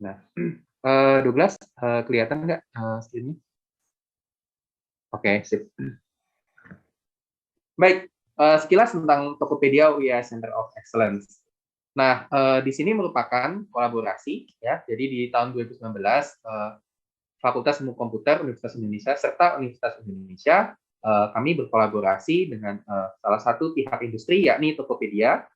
Nah, Douglas, kelihatan nggak screen-nya? Oke, sip. Baik, sekilas tentang Tokopedia UI Center of Excellence. Nah, di sini merupakan kolaborasi, ya. Jadi di tahun 2019, Fakultas Ilmu Komputer Universitas Indonesia serta Universitas Indonesia, kami berkolaborasi dengan salah satu pihak industri, yakni Tokopedia.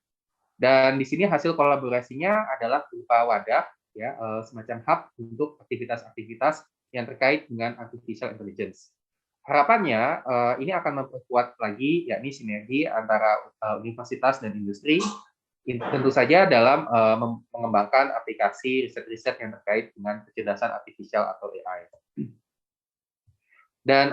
Dan di sini hasil kolaborasinya adalah berupa wadah, ya, semacam hub untuk aktivitas-aktivitas yang terkait dengan artificial intelligence. Harapannya ini akan memperkuat lagi, yakni sinergi antara universitas dan industri, tentu saja dalam mengembangkan aplikasi riset-riset yang terkait dengan kecerdasan artifisial atau AI. Dan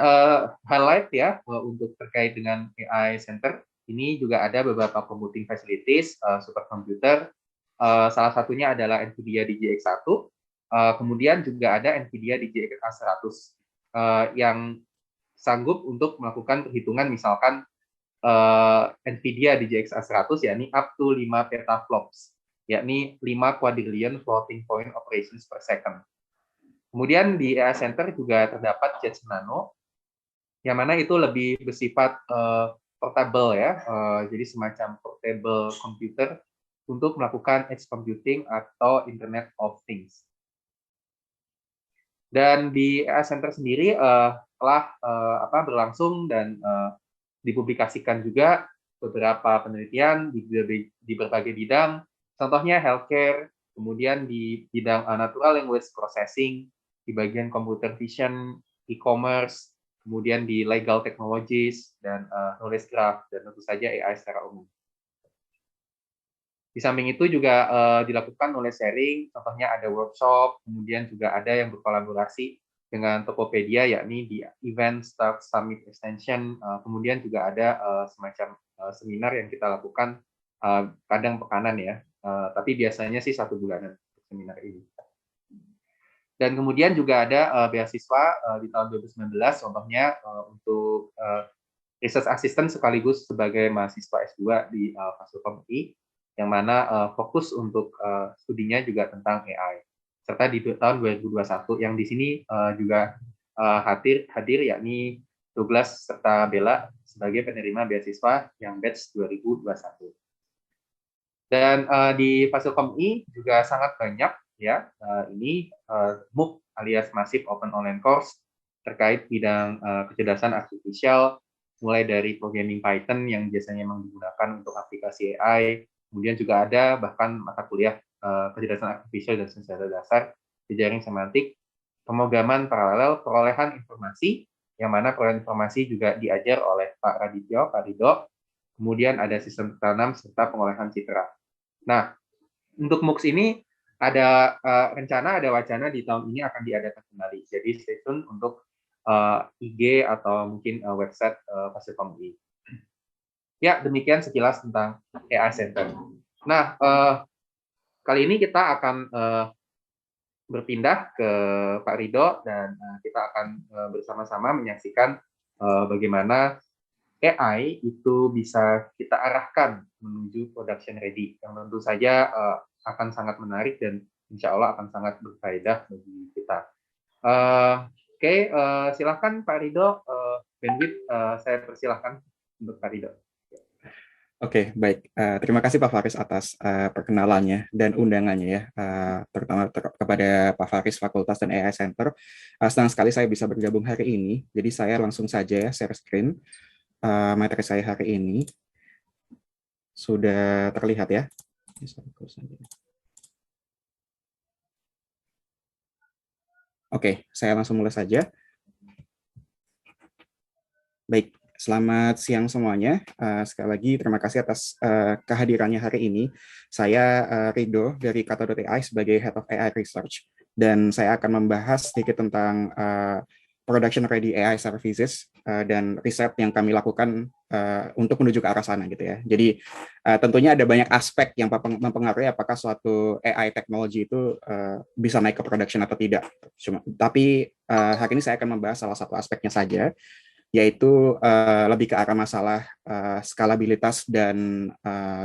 highlight ya untuk terkait dengan AI Center, ini juga ada beberapa computing facilities, superkomputer. Salah satunya adalah NVIDIA DGX1, kemudian juga ada NVIDIA DGX A100 yang sanggup untuk melakukan perhitungan misalkan NVIDIA DGX A100, yakni up to 5 petaflops, yakni 5 quadrillion floating point operations per second. Kemudian di AI Center juga terdapat Jetson Nano, yang mana itu lebih bersifat portable ya, jadi semacam portable computer untuk melakukan edge computing atau Internet of Things. Dan di AI Center sendiri telah berlangsung dan dipublikasikan juga beberapa penelitian di berbagai bidang, contohnya healthcare, kemudian di bidang natural language processing, di bagian computer vision, e-commerce, kemudian di legal technologies, dan knowledge graph, dan tentu saja AI secara umum. Di samping itu juga dilakukan knowledge sharing, contohnya ada workshop, kemudian juga ada yang berkolaborasi dengan Tokopedia, yakni di event Start Summit Extension, kemudian juga ada semacam seminar yang kita lakukan kadang pekanan ya, tapi biasanya sih 1 bulanan seminar ini. Dan kemudian juga ada beasiswa di tahun 2019, contohnya untuk research assistant sekaligus sebagai mahasiswa S2 di Fakultas UI, yang mana fokus untuk studinya juga tentang AI. Serta di tahun 2021 yang di sini juga hadir yakni Douglas serta Bella sebagai penerima beasiswa yang batch 2021. Dan di Fasilkom UI juga sangat banyak ya ini MOOC alias Massive Open Online Course terkait bidang kecerdasan artifisial, mulai dari programming Python yang biasanya memang digunakan untuk aplikasi AI, kemudian juga ada bahkan mata kuliah kecerdasan artifisial dan sains dasar, jejaring semantik, pemrograman paralel, perolehan informasi, yang mana perolehan informasi juga diajar oleh Pak Radityo, Pak Rido, kemudian ada sistem tertanam serta pengolahan citra. Nah, untuk MOOCs ini ada rencana, ada wacana di tahun ini akan diadakan kembali. Jadi stay tune untuk IG atau mungkin website Fasilkom UI. Ya, demikian sekilas tentang AI Center. Nah, kali ini kita akan berpindah ke Pak Rido dan kita akan bersama-sama menyaksikan bagaimana AI itu bisa kita arahkan menuju production ready, yang tentu saja akan sangat menarik dan insya Allah akan sangat berfaedah bagi kita. Oke, silakan Pak Rido, bandwidth saya persilahkan untuk Pak Rido. Oke, baik. Terima kasih Pak Faris atas perkenalannya dan undangannya ya, terutama kepada Pak Faris Fakultas dan AI Center. Senang sekali saya bisa bergabung hari ini. Jadi saya langsung saja ya share screen. Materi saya hari ini sudah terlihat ya. Oke, saya langsung mulai saja. Baik, selamat siang semuanya. Sekali lagi terima kasih atas kehadirannya hari ini. Saya Rido dari Kata.ai sebagai Head of AI Research, dan saya akan membahas sedikit tentang production ready AI services dan riset yang kami lakukan untuk menuju ke arah sana gitu ya. Jadi tentunya ada banyak aspek yang mempengaruhi apakah suatu AI teknologi itu bisa naik ke production atau tidak. Tapi hari ini saya akan membahas salah satu aspeknya saja, yaitu lebih ke arah masalah skalabilitas dan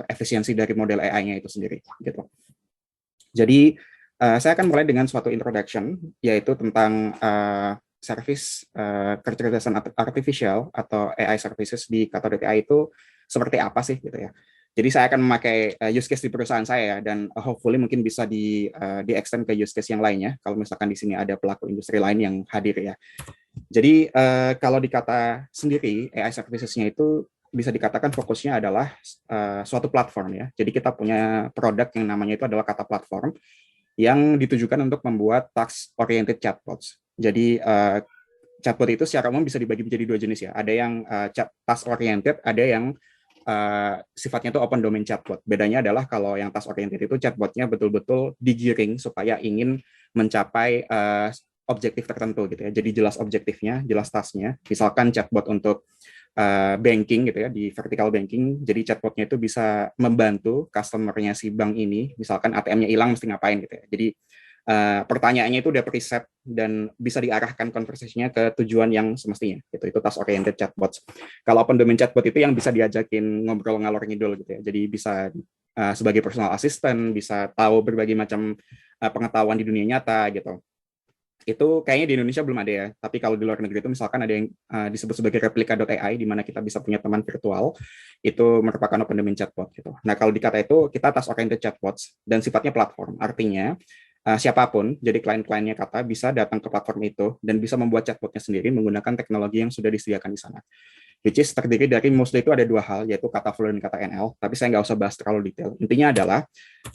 efisiensi dari model AI-nya itu sendiri gitu. Jadi Saya akan mulai dengan suatu introduction, yaitu tentang service kecerdasan artificial atau AI services di Kata.ai itu seperti apa sih gitu ya. Jadi saya akan memakai use case di perusahaan saya ya, dan hopefully mungkin bisa di extend ke use case yang lainnya kalau misalkan di sini ada pelaku industri lain yang hadir ya. Jadi kalau di Kata sendiri AI services-nya itu bisa dikatakan fokusnya adalah suatu platform ya. Jadi kita punya produk yang namanya itu adalah Kata Platform yang ditujukan untuk membuat task oriented chatbots. Jadi chatbot itu secara umum bisa dibagi menjadi dua jenis ya. Ada yang task oriented, ada yang sifatnya itu open domain chatbot. Bedanya adalah kalau yang task oriented itu chatbotnya betul-betul digiring supaya ingin mencapai objektif tertentu gitu ya. Jadi jelas objektifnya, jelas tasknya. Misalkan chatbot untuk banking gitu ya, di vertical banking, jadi chatbotnya itu bisa membantu customer-nya si bank ini, misalkan ATM-nya hilang mesti ngapain gitu ya. Jadi pertanyaannya itu udah preset dan bisa diarahkan konversasinya ke tujuan yang semestinya gitu. Itu task oriented chatbots. Kalau open domain chatbot itu yang bisa diajakin ngobrol ngalor ngidul gitu ya. Jadi bisa sebagai personal assistant, bisa tahu berbagai macam pengetahuan di dunia nyata gitu. Itu kayaknya di Indonesia belum ada ya, tapi kalau di luar negeri itu misalkan ada yang disebut sebagai replika.ai, di mana kita bisa punya teman virtual, itu merupakan open domain chatbot gitu. Nah kalau di Kata itu kita task oriented chatbots dan sifatnya platform, artinya siapapun, jadi klien-kliennya Kata bisa datang ke platform itu dan bisa membuat chatbotnya sendiri menggunakan teknologi yang sudah disediakan di sana. Which is terdiri dari mostly itu ada dua hal, yaitu Kata Flow dan Kata NL, tapi saya nggak usah bahas terlalu detail. Intinya adalah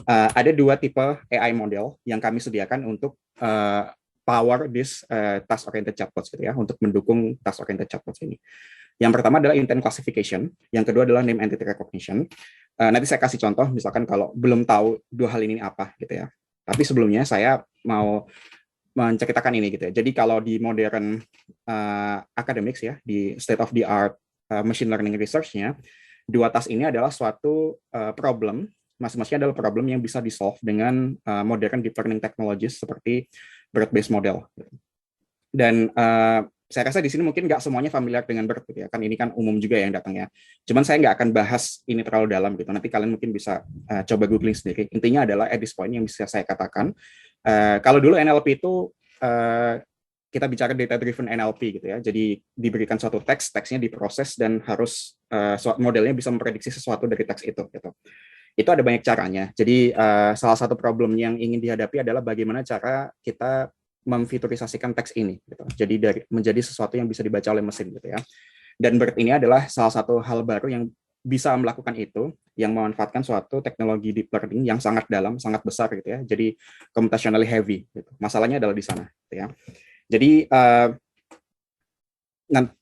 ada dua tipe AI model yang kami sediakan untuk power this task oriented chatbots gitu ya, untuk mendukung task oriented chatbots ini. Yang pertama adalah intent classification, yang kedua adalah name entity recognition. Nanti saya kasih contoh, misalkan kalau belum tahu dua hal ini apa gitu ya. Tapi sebelumnya saya mau menceritakan ini gitu ya. Jadi kalau di modern academics ya, di state of the art machine learning research-nya, dua task ini adalah suatu problem, masing-masing adalah problem yang bisa di-solve dengan modern deep learning technologies seperti BERT based model. Dan saya rasa di sini mungkin nggak semuanya familiar dengan BERT gitu ya, kan ini kan umum juga yang datang ya. Cuman saya nggak akan bahas ini terlalu dalam gitu. Nanti kalian mungkin bisa coba googling sendiri. Intinya adalah at this point yang bisa saya katakan, kalau dulu NLP itu kita bicara data driven NLP gitu ya. Jadi diberikan suatu teks, teksnya diproses dan harus modelnya bisa memprediksi sesuatu dari teks itu gitu. Itu ada banyak caranya. Jadi salah satu problem yang ingin dihadapi adalah bagaimana cara kita memfiturisasikan teks ini gitu. Jadi menjadi sesuatu yang bisa dibaca oleh mesin gitu ya. Dan BERT ini adalah salah satu hal baru yang bisa melakukan itu, yang memanfaatkan suatu teknologi deep learning yang sangat dalam, sangat besar gitu ya. Jadi computationally heavy gitu. Masalahnya adalah di sana gitu ya. Jadi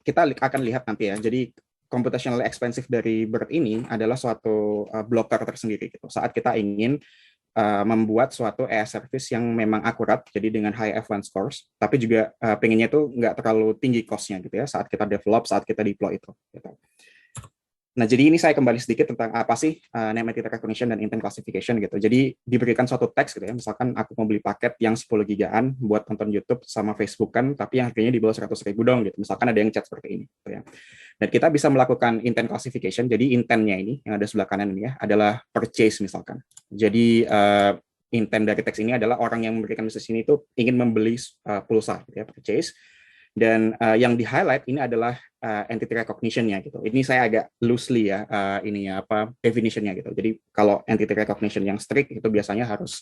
kita akan lihat nanti ya. Jadi computationally expensive dari BERT ini adalah suatu blocker tersendiri gitu. Saat kita ingin membuat suatu AI service yang memang akurat, jadi dengan high F1 scores, tapi juga pengennya itu nggak terlalu tinggi cost-nya gitu ya, saat kita develop, saat kita deploy itu. Gitu. Nah, jadi ini saya kembali sedikit tentang apa sih name entity recognition dan intent classification gitu. Jadi diberikan suatu teks gitu ya, misalkan aku mau beli paket yang 10 gigaan buat nonton YouTube sama Facebook kan, tapi yang harganya di bawah 100.000 dong gitu. Misalkan ada yang chat seperti ini gitu ya. Dan kita bisa melakukan intent classification, jadi intentnya ini yang ada sebelah kanan ini ya, adalah purchase misalkan. Jadi intent dari teks ini adalah orang yang memberikan message ini itu ingin membeli pulsa gitu ya, purchase. Dan yang di highlight ini adalah entity recognition-nya gitu. Ini saya agak loosely ya ini ya apa definition-nya gitu. Jadi kalau entity recognition yang strict itu biasanya harus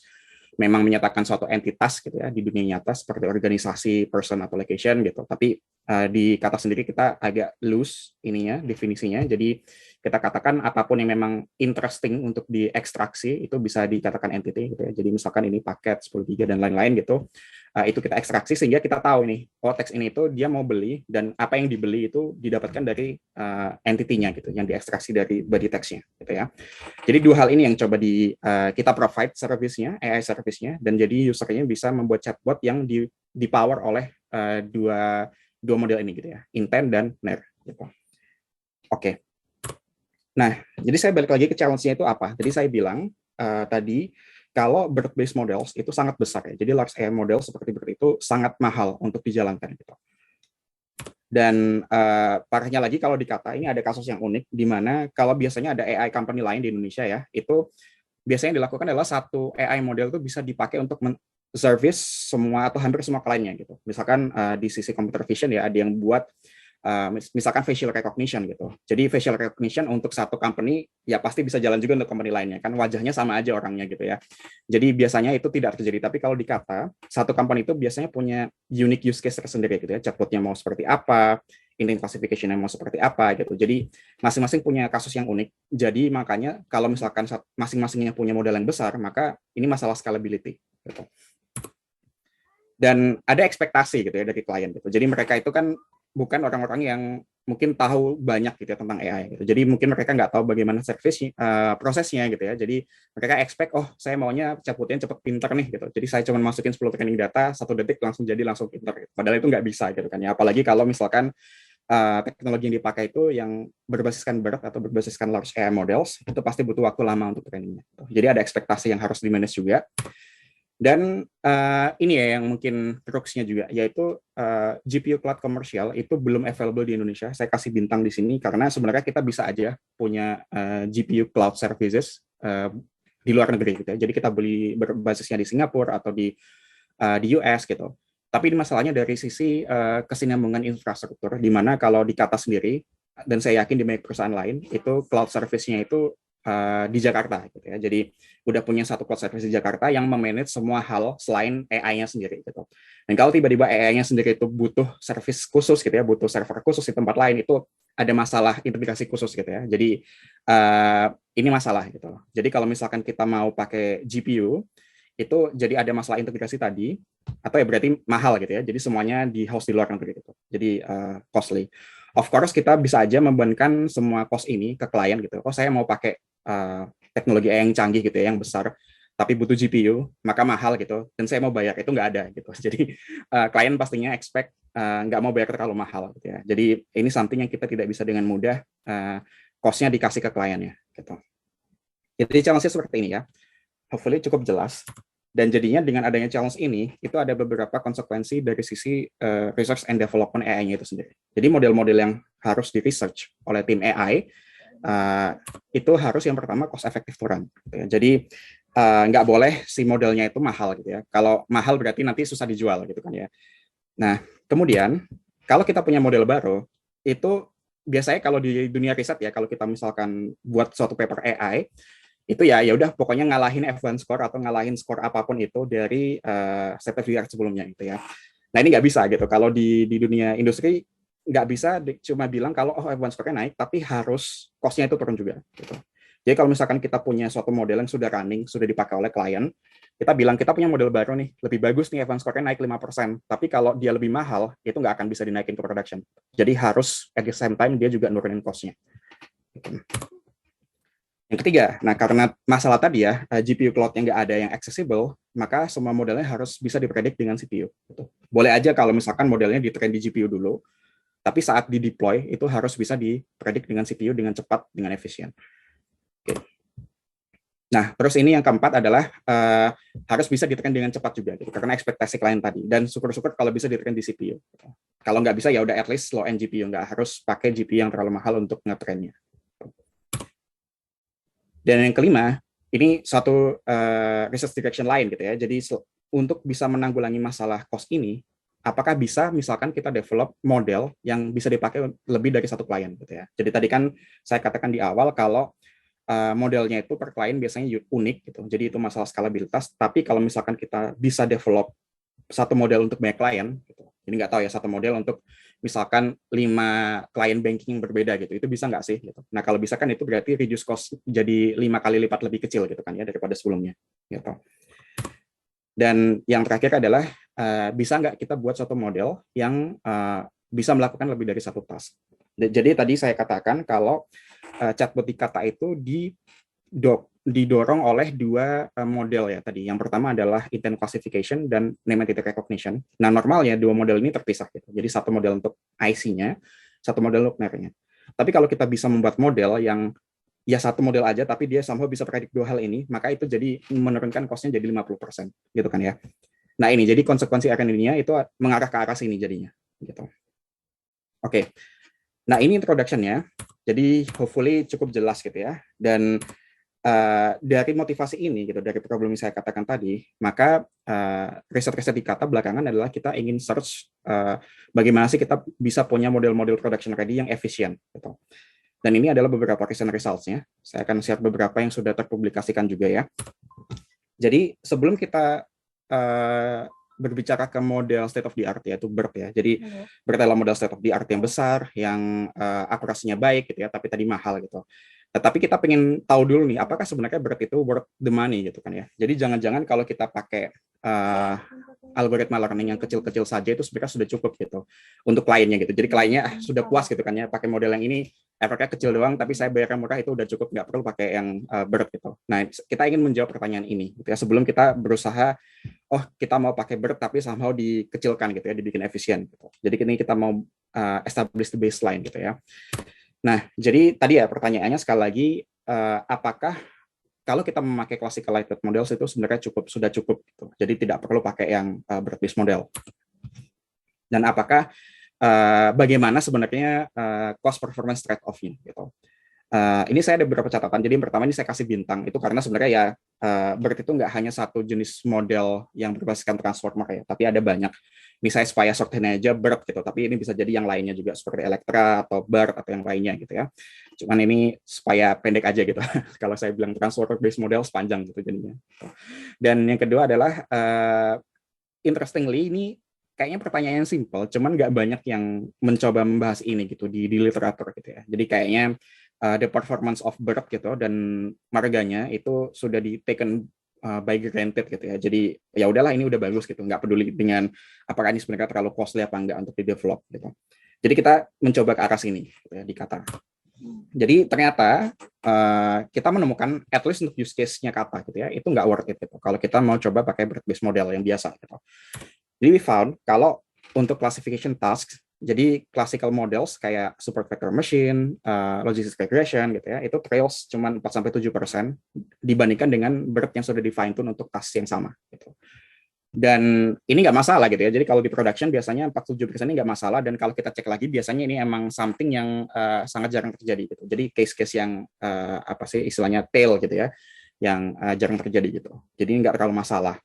memang menyatakan suatu entitas gitu ya di dunia nyata seperti organisasi, person atau location gitu. Tapi di Kata sendiri kita agak loose ininya definisinya. Jadi kita katakan apapun yang memang interesting untuk diekstraksi itu bisa dikatakan entity gitu ya. Jadi misalkan ini paket 10 giga dan lain-lain gitu. Itu kita ekstraksi sehingga kita tahu nih, oh teks ini itu dia mau beli dan apa yang dibeli itu didapatkan dari entity-nya gitu, yang diekstraksi dari body text-nya gitu ya. Jadi dua hal ini yang coba kita provide service-nya, AI service-nya, dan jadi user-nya bisa membuat chatbot yang di-power oleh dua model ini gitu ya, intent dan NER gitu. Oke. Nah, jadi saya balik lagi ke challenge-nya itu apa? Jadi saya bilang tadi kalau BERT based models itu sangat besar ya. Jadi large AI model seperti BERT itu sangat mahal untuk dijalankan gitu. Dan parahnya lagi kalau di Kata ini ada kasus yang unik di mana kalau biasanya ada AI company lain di Indonesia ya, itu biasanya dilakukan adalah satu AI model itu bisa dipakai untuk service semua atau hampir semua kliennya gitu. Misalkan di sisi computer vision ya ada yang buat misalkan facial recognition gitu. Jadi facial recognition untuk satu company ya pasti bisa jalan juga untuk company lainnya kan wajahnya sama aja orangnya gitu ya. Jadi biasanya itu tidak terjadi. Tapi kalau di Kata satu company itu biasanya punya unique use case tersendiri gitu ya. Chatbotnya mau seperti apa, intent classification-nya mau seperti apa gitu. Jadi masing-masing punya kasus yang unik. Jadi makanya kalau misalkan masing-masingnya punya modal yang besar, maka ini masalah scalability gitu. Dan ada ekspektasi gitu ya dari klien gitu. Jadi mereka itu kan bukan orang-orang yang mungkin tahu banyak gitu ya tentang AI gitu. Jadi mungkin mereka nggak tahu bagaimana prosesnya gitu ya. Jadi mereka expect, oh saya maunya chatbotnya cepet pinter nih gitu. Jadi saya cuma masukin 10 training data, 1 detik langsung jadi langsung pinter. Gitu. Padahal itu nggak bisa gitu kan ya. Apalagi kalau misalkan teknologi yang dipakai itu yang berbasiskan BERT atau berbasiskan large AI models, itu pasti butuh waktu lama untuk trainingnya. Jadi ada ekspektasi yang harus di-manage juga. Dan ini ya yang mungkin crux-nya juga, yaitu GPU cloud komersial itu belum available di Indonesia. Saya kasih bintang di sini karena sebenarnya kita bisa aja punya GPU cloud services di luar negeri gitu ya. Jadi kita beli berbasisnya di Singapura atau di US gitu. Tapi masalahnya dari sisi kesinambungan infrastruktur, di mana kalau di Kata sendiri, dan saya yakin di banyak perusahaan lain, itu cloud service-nya itu di Jakarta gitu ya. Jadi udah punya satu cloud service di Jakarta yang memanage semua hal selain AI-nya sendiri gitu. Dan kalau tiba-tiba AI-nya sendiri itu butuh service khusus gitu ya, butuh server khusus di tempat lain, itu ada masalah integrasi khusus gitu ya. Jadi ini masalah gitu. Jadi kalau misalkan kita mau pakai GPU itu jadi ada masalah integrasi tadi, atau ya berarti mahal gitu ya. Jadi semuanya di host di luar negeri gitu. Jadi costly. Of course kita bisa aja membebankan semua cost ini ke klien gitu. Oh saya mau pakai teknologi yang canggih gitu ya, yang besar, tapi butuh GPU, maka mahal gitu. Dan saya mau bayar itu nggak ada gitu. Jadi klien pastinya expect nggak mau bayar terlalu mahal gitu ya. Jadi ini something yang kita tidak bisa dengan mudah cost-nya dikasih ke kliennya gitu. Jadi challenge-nya seperti ini ya. Hopefully cukup jelas. Dan jadinya dengan adanya challenge ini, itu ada beberapa konsekuensi dari sisi research and development AI-nya itu sendiri. Jadi model-model yang harus di-research oleh tim AI, itu harus yang pertama cost effective to run. Gitu ya. Jadi nggak boleh si modelnya itu mahal gitu ya. Kalau mahal berarti nanti susah dijual gitu kan ya. Nah, kemudian kalau kita punya model baru, itu biasanya kalau di dunia riset ya, kalau kita misalkan buat suatu paper AI, itu ya udah pokoknya ngalahin F1 score atau ngalahin skor apapun itu dari state of the art sebelumnya gitu ya. Nah ini nggak bisa gitu. Kalau di dunia industri nggak bisa cuma bilang kalau oh F1 score-nya naik, tapi harus cost-nya itu turun juga. Gitu. Jadi kalau misalkan kita punya suatu model yang sudah running, sudah dipakai oleh klien, kita bilang kita punya model baru nih, lebih bagus nih F1 score-nya naik 5%. Tapi kalau dia lebih mahal, itu nggak akan bisa dinaikin ke production. Jadi harus at the same time dia juga nurunin cost-nya. Gitu. Yang ketiga, nah karena masalah tadi ya, GPU cloud yang nggak ada yang accessible, maka semua modelnya harus bisa dipredik dengan CPU. Gitu. Boleh aja kalau misalkan modelnya di-train di GPU dulu, tapi saat di-deploy itu harus bisa dipredik dengan CPU dengan cepat, dengan efisien. Oke. Nah, terus ini yang keempat adalah harus bisa di-train dengan cepat juga, gitu, karena ekspektasi klien tadi. Dan syukur-syukur kalau bisa di-train di CPU. Gitu. Kalau nggak bisa ya udah at least low-end GPU, nggak harus pakai GPU yang terlalu mahal untuk nge-trainnya. Dan yang kelima, ini satu research direction lain gitu ya. Jadi untuk bisa menanggulangi masalah cost ini, apakah bisa misalkan kita develop model yang bisa dipakai lebih dari satu klien gitu ya. Jadi tadi kan saya katakan di awal kalau modelnya itu per klien biasanya unik gitu. Jadi itu masalah skalabilitas. Tapi kalau misalkan kita bisa develop satu model untuk banyak klien, gitu. Ini nggak tahu ya satu model untuk misalkan 5 klien banking yang berbeda gitu, itu bisa nggak sih? Gitu. Nah kalau bisa kan itu berarti reduce cost jadi 5 kali lipat lebih kecil gitu kan ya daripada sebelumnya. Gitu. Dan yang terakhir adalah bisa nggak kita buat suatu model yang bisa melakukan lebih dari satu task. Jadi tadi saya katakan kalau chatbot di Kata itu didorong oleh dua model ya tadi. Yang pertama adalah intent classification dan name entity recognition. Nah normalnya dua model ini terpisah gitu. Jadi satu model untuk IC-nya, satu model untuk NER-nya. Tapi kalau kita bisa membuat model yang ya satu model aja tapi dia somehow bisa predik dua hal ini, maka itu jadi menurunkan cost-nya jadi 50% gitu kan ya. Nah ini jadi konsekuensi R&D-nya itu mengarah ke arah sini jadinya gitu. Oke. Nah ini introduction-nya. Jadi hopefully cukup jelas gitu ya. Dan dari motivasi ini gitu, dari problem yang saya katakan tadi, maka riset-riset di Kata belakangan adalah kita ingin search bagaimana sih kita bisa punya model-model production ready yang efisien gitu. Dan ini adalah beberapa recent results-nya. Saya akan share beberapa yang sudah terpublikasikan juga ya. Jadi sebelum kita berbicara ke model state of the art yaitu BERT ya. Jadi BERT adalah model state of the art yang besar, yang akurasinya baik gitu ya, tapi tadi mahal gitu. Tetapi kita pengen tahu dulu nih, apakah sebenarnya BERT itu worth the money gitu kan ya. Jadi jangan-jangan kalau kita pakai algoritma learning yang kecil-kecil saja itu sebenarnya sudah cukup gitu untuk kliennya gitu. Jadi kliennya sudah puas gitu kan ya, pakai model yang ini efeknya kecil doang, tapi saya bayar murah itu udah cukup, nggak perlu pakai yang BERT gitu. Nah, kita ingin menjawab pertanyaan ini gitu ya, sebelum kita berusaha, oh kita mau pakai BERT tapi somehow dikecilkan gitu ya, dibikin efisien gitu. Jadi ini kita mau establish the baseline gitu ya. Nah, jadi tadi ya pertanyaannya sekali lagi, apakah kalau kita memakai classical lightweight models itu sebenarnya sudah cukup gitu. Jadi tidak perlu pakai yang BERT-based model. Dan apakah bagaimana sebenarnya cost performance trade-off-nya gitu. Ini saya ada beberapa catatan. Jadi yang pertama ini saya kasih bintang itu karena sebenarnya ya BERT itu nggak hanya satu jenis model yang berbasiskan transformer ya, tapi ada banyak. Ini saya supaya shorthand aja BERT gitu, tapi ini bisa jadi yang lainnya juga seperti Electra atau BERT atau yang lainnya gitu ya. Cuman ini supaya pendek aja gitu. Kalau saya bilang transformer based model sepanjang gitu jadinya. Dan yang kedua adalah interestingly ini kayaknya pertanyaan yang simple, cuman nggak banyak yang mencoba membahas ini gitu di literatur gitu ya. Jadi kayaknya the performance of BERT gitu dan marganya itu sudah di taken by granted gitu ya. Jadi ya udahlah ini udah bagus gitu, nggak peduli dengan apakah ini sebenarnya terlalu costly apa enggak untuk di develop gitu. Jadi kita mencoba ke arah sini gitu ya, di Kata. Jadi ternyata kita menemukan at least untuk use case-nya Kata gitu ya, itu nggak worth it gitu. Kalau kita mau coba pakai BERT based model yang biasa gitu. Jadi we found kalau untuk classification tasks, jadi classical models kayak super vector machine, logistic regression gitu ya, itu trails cuma 4-7% dibandingkan dengan BERT yang sudah di fine tune untuk task yang sama gitu. Dan ini nggak masalah gitu ya. Jadi kalau di production biasanya 47% ini nggak masalah, dan kalau kita cek lagi biasanya ini emang something yang sangat jarang terjadi gitu. Jadi case-case yang apa sih istilahnya tail gitu ya, yang jarang terjadi gitu. Jadi nggak terlalu masalah.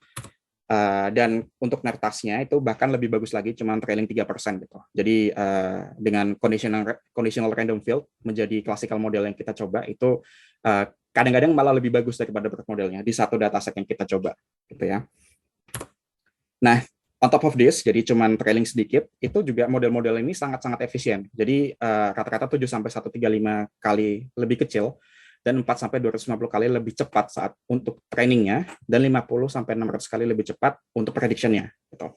Dan untuk nertasnya itu bahkan lebih bagus lagi, cuma trailing 3% gitu. Jadi dengan conditional random field menjadi classical model yang kita coba itu kadang-kadang malah lebih bagus daripada BERT modelnya di satu dataset yang kita coba gitu ya. Nah, on top of this, jadi cuman trailing sedikit, itu juga model-model ini sangat-sangat efisien. Jadi rata-rata 7-135 kali lebih kecil dan 4-250 kali lebih cepat saat untuk trainingnya, dan 50-600 kali lebih cepat untuk prediction-nya. Gitu.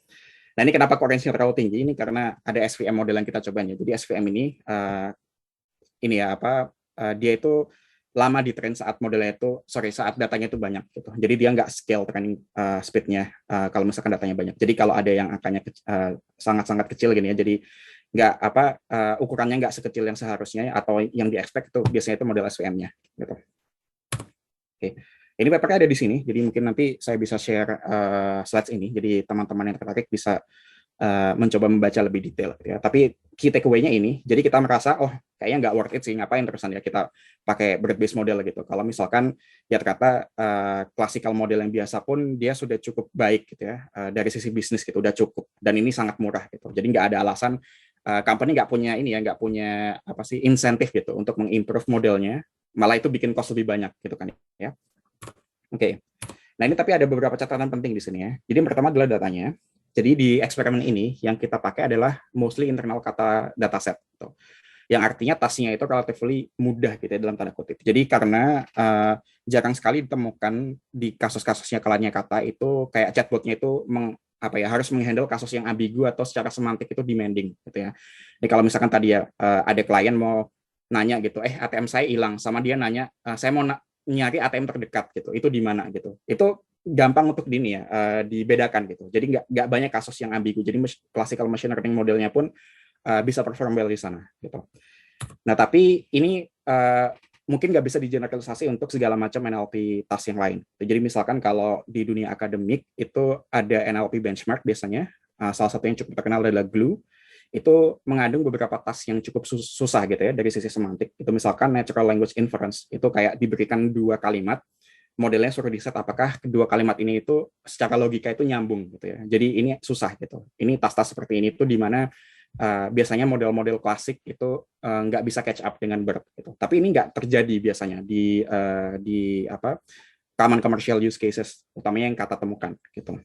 Nah, ini kenapa koreksinya terlalu tinggi? Ini karena ada SVM model yang kita cobanya. Jadi SVM ini dia itu lama di train saat modelnya itu, saat datanya itu banyak gitu. Jadi dia nggak scale training speednya kalau misalkan datanya banyak. Jadi kalau ada yang angkanya sangat-sangat kecil gini ya, jadi nggak ukurannya nggak sekecil yang seharusnya atau yang di-expect, itu biasanya itu model SVM-nya gitu. Oke. Ini papernya ada di sini, jadi mungkin nanti saya bisa share slides ini, jadi teman-teman yang tertarik bisa mencoba membaca lebih detail ya. Tapi key takeaway-nya ini, jadi kita merasa oh kayaknya nggak worth it sih, ngapain terusan ya kita pakai BERT based model gitu. Kalau misalkan ya ternyata classical model yang biasa pun dia sudah cukup baik gitu ya, dari sisi bisnis gitu udah cukup, dan ini sangat murah gitu. Jadi nggak ada alasan company nggak punya ini ya, nggak punya apa sih insentif gitu untuk mengimprove modelnya, malah itu bikin cost lebih banyak gitu kan ya. Oke. Nah ini tapi ada beberapa catatan penting di sini ya. Jadi yang pertama adalah datanya. Jadi di eksperimen ini yang kita pakai adalah mostly internal Kata dataset, gitu. Yang artinya tasnya itu relatively mudah gitu ya dalam tanda kutip. Jadi karena jarang sekali ditemukan di kasus-kasusnya kliennya Kata itu kayak chatbotnya itu harus menghandle kasus yang ambigu atau secara semantik itu demanding gitu ya. Jadi kalau misalkan tadi ya ada klien mau nanya gitu, ATM saya hilang, sama dia nanya, saya mau nyari ATM terdekat gitu, itu di mana gitu. Itu gampang untuk dibedakan gitu. Jadi nggak banyak kasus yang ambigu. Jadi classical machine learning modelnya pun bisa perform well di sana gitu. Nah tapi ini mungkin nggak bisa digeneralisasi untuk segala macam NLP task yang lain. Jadi misalkan kalau di dunia akademik itu ada NLP benchmark biasanya, salah satu yang cukup terkenal adalah GLUE. itu mengandung beberapa task yang cukup susah gitu ya dari sisi semantik. Itu misalkan natural language inference, itu kayak diberikan dua kalimat, modelnya suruh di set apakah kedua kalimat ini itu secara logika itu nyambung gitu ya. Jadi ini susah gitu. Ini tas-tas seperti ini tuh di mana biasanya model-model klasik itu nggak bisa catch up dengan BERT gitu. Tapi ini nggak terjadi biasanya di apa common commercial use cases, utamanya yang kata temukan gitu.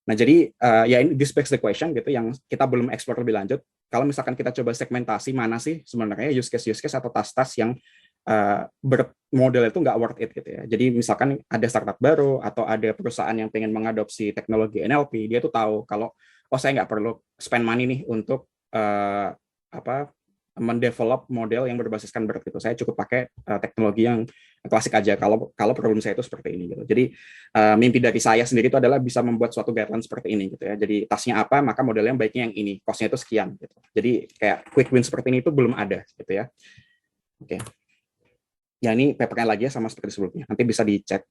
Nah, jadi ya ini this begs the question gitu yang kita belum explore lebih lanjut. Kalau misalkan kita coba segmentasi mana sih sebenarnya use case atau tas-tas yang bermodel itu nggak worth it gitu ya. Jadi misalkan ada startup baru atau ada perusahaan yang pengen mengadopsi teknologi NLP, dia tuh tahu kalau oh saya nggak perlu spend money nih untuk apa mendevelop model yang berbasiskan BERT gitu. Saya cukup pakai teknologi yang klasik aja kalau problem saya itu seperti ini gitu. Jadi mimpi dari saya sendiri itu adalah bisa membuat suatu guideline seperti ini gitu ya. Jadi tasnya apa, maka modelnya baiknya yang ini, costnya itu sekian gitu. Jadi kayak quick win seperti ini itu belum ada gitu ya. Oke. Ya ini papernya lagi ya sama seperti sebelumnya. Nanti bisa dicek.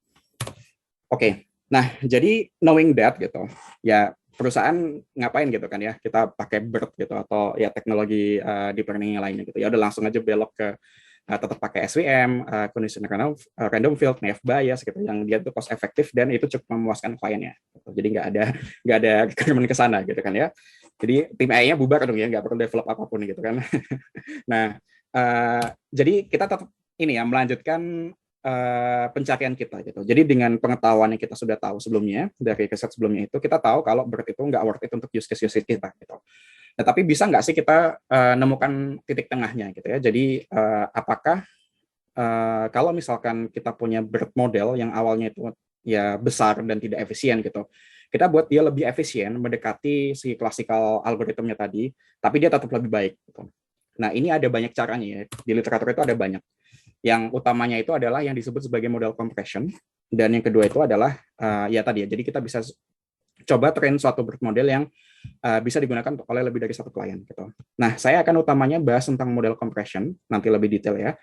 Oke. Nah, jadi knowing that gitu. Ya perusahaan ngapain gitu kan ya, kita pakai BERT gitu atau ya teknologi deep learning yang lainnya gitu. Ya udah langsung aja belok ke tetap pakai SVM, conditional random field, naive bias gitu, yang dia itu cost efektif dan itu cukup memuaskan kliennya. Gitu. Jadi nggak ada requirement ke sana gitu kan ya. Jadi tim AI-nya bubar dong ya, nggak perlu develop apapun gitu kan. Nah, jadi kita tetap ini ya melanjutkan pencarian kita gitu. Jadi dengan pengetahuan yang kita sudah tahu sebelumnya dari riset sebelumnya itu kita tahu kalau BERT itu nggak worth it untuk use case kita gitu. Nah, tapi bisa nggak sih kita nemukan titik tengahnya gitu ya. Jadi apakah kalau misalkan kita punya BERT model yang awalnya itu ya besar dan tidak efisien gitu, kita buat dia lebih efisien mendekati si klasikal algoritmnya tadi, tapi dia tetap lebih baik gitu. Nah, ini ada banyak caranya ya. Di literatur itu ada banyak. Yang utamanya itu adalah yang disebut sebagai model compression, dan yang kedua itu adalah ya tadi ya. Jadi kita bisa coba train suatu BERT model yang bisa digunakan oleh lebih dari satu klien gitu. Nah, saya akan utamanya bahas tentang model compression nanti lebih detail ya.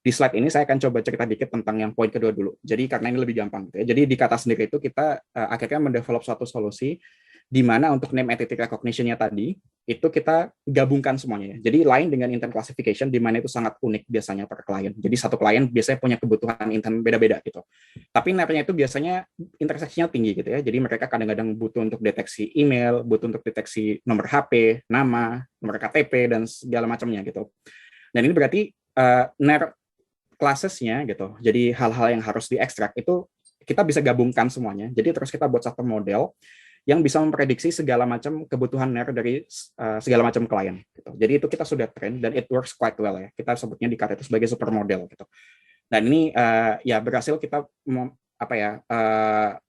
Di slide ini saya akan coba cerita dikit tentang yang poin kedua dulu. Jadi karena ini lebih gampang gitu ya. Jadi di kata sendiri itu kita akhirnya mendevelop suatu solusi di mana untuk name entity recognition-nya tadi itu kita gabungkan semuanya. Jadi lain dengan intent classification di mana itu sangat unik biasanya per klien. Jadi satu klien biasanya punya kebutuhan intent beda-beda gitu. Tapi NAR-nya itu biasanya interseksinya tinggi gitu ya. Jadi mereka kadang-kadang butuh untuk deteksi email, butuh untuk deteksi nomor HP, nama, nomor KTP dan segala macamnya gitu. Dan ini berarti NAR classes-nya gitu. Jadi hal-hal yang harus diekstrak itu kita bisa gabungkan semuanya. Jadi terus kita buat satu model yang bisa memprediksi segala macam kebutuhan NAR dari segala macam klien. Gitu. Jadi itu kita sudah train dan it works quite well ya. Kita sebutnya di Kata itu sebagai supermodel gitu. Dan ini ya berhasil kita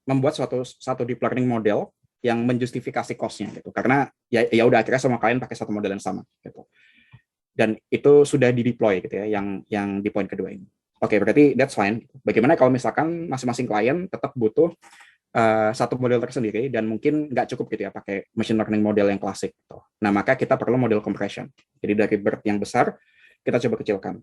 membuat satu deep learning model yang menjustifikasi cost-nya gitu. Karena ya udah akhirnya semua klien pakai satu model yang sama gitu. Dan itu sudah di-deploy gitu ya yang di poin kedua ini. Oke, berarti that's fine. Bagaimana kalau misalkan masing-masing klien tetap butuh satu model tersendiri dan mungkin nggak cukup gitu ya pakai machine learning model yang klasik gitu. Nah, maka kita perlu model compression. Jadi dari BERT yang besar kita coba kecilkan.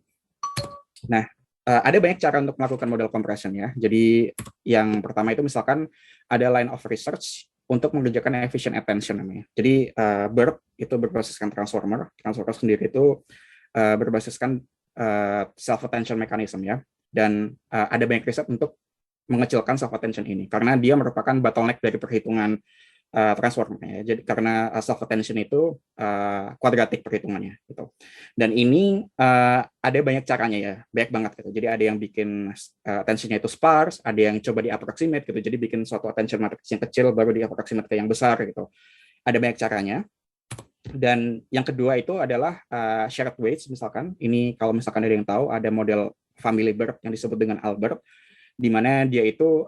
Nah, ada banyak cara untuk melakukan model compression ya. Jadi yang pertama itu misalkan ada line of research untuk mengerjakan efficient attention namanya. Jadi BERT itu berbasiskan transformer sendiri itu berbasiskan self attention mechanism ya. Dan ada banyak riset untuk mengecilkan self attention ini karena dia merupakan bottleneck dari perhitungan transformer ya. Jadi karena self attention itu kuadratik perhitungannya gitu. Dan ini ada banyak caranya ya, banyak banget gitu. Jadi ada yang bikin attention-nya itu sparse, ada yang coba di-approximate gitu. Jadi bikin suatu attention matrix yang kecil baru di-approximate ke yang besar gitu. Ada banyak caranya. Dan yang kedua itu adalah shared weights misalkan. Ini kalau misalkan ada yang tahu ada model family BERT yang disebut dengan Albert, di mana dia itu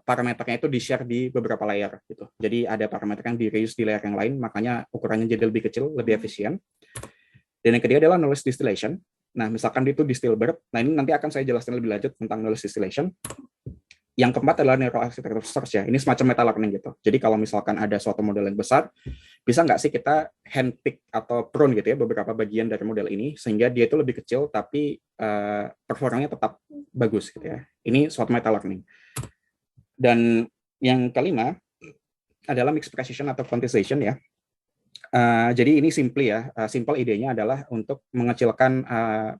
parameternya itu di-share di beberapa layer gitu. Jadi ada parameter yang di-reuse di layer yang lain, makanya ukurannya jadi lebih kecil, lebih efisien. Dan yang kedua adalah knowledge distillation. Nah, misalkan itu distill BERT. Nah, ini nanti akan saya jelaskan lebih lanjut tentang knowledge distillation. Yang keempat adalah neural architecture search ya. Ini semacam meta learning gitu. Jadi kalau misalkan ada suatu model yang besar, bisa nggak sih kita handpick atau prune gitu ya beberapa bagian dari model ini sehingga dia itu lebih kecil tapi performanya tetap bagus gitu ya. Ini suatu meta learning. Dan yang kelima adalah mixed precision atau quantization ya. Jadi ini simple ya, simple idenya adalah untuk mengecilkan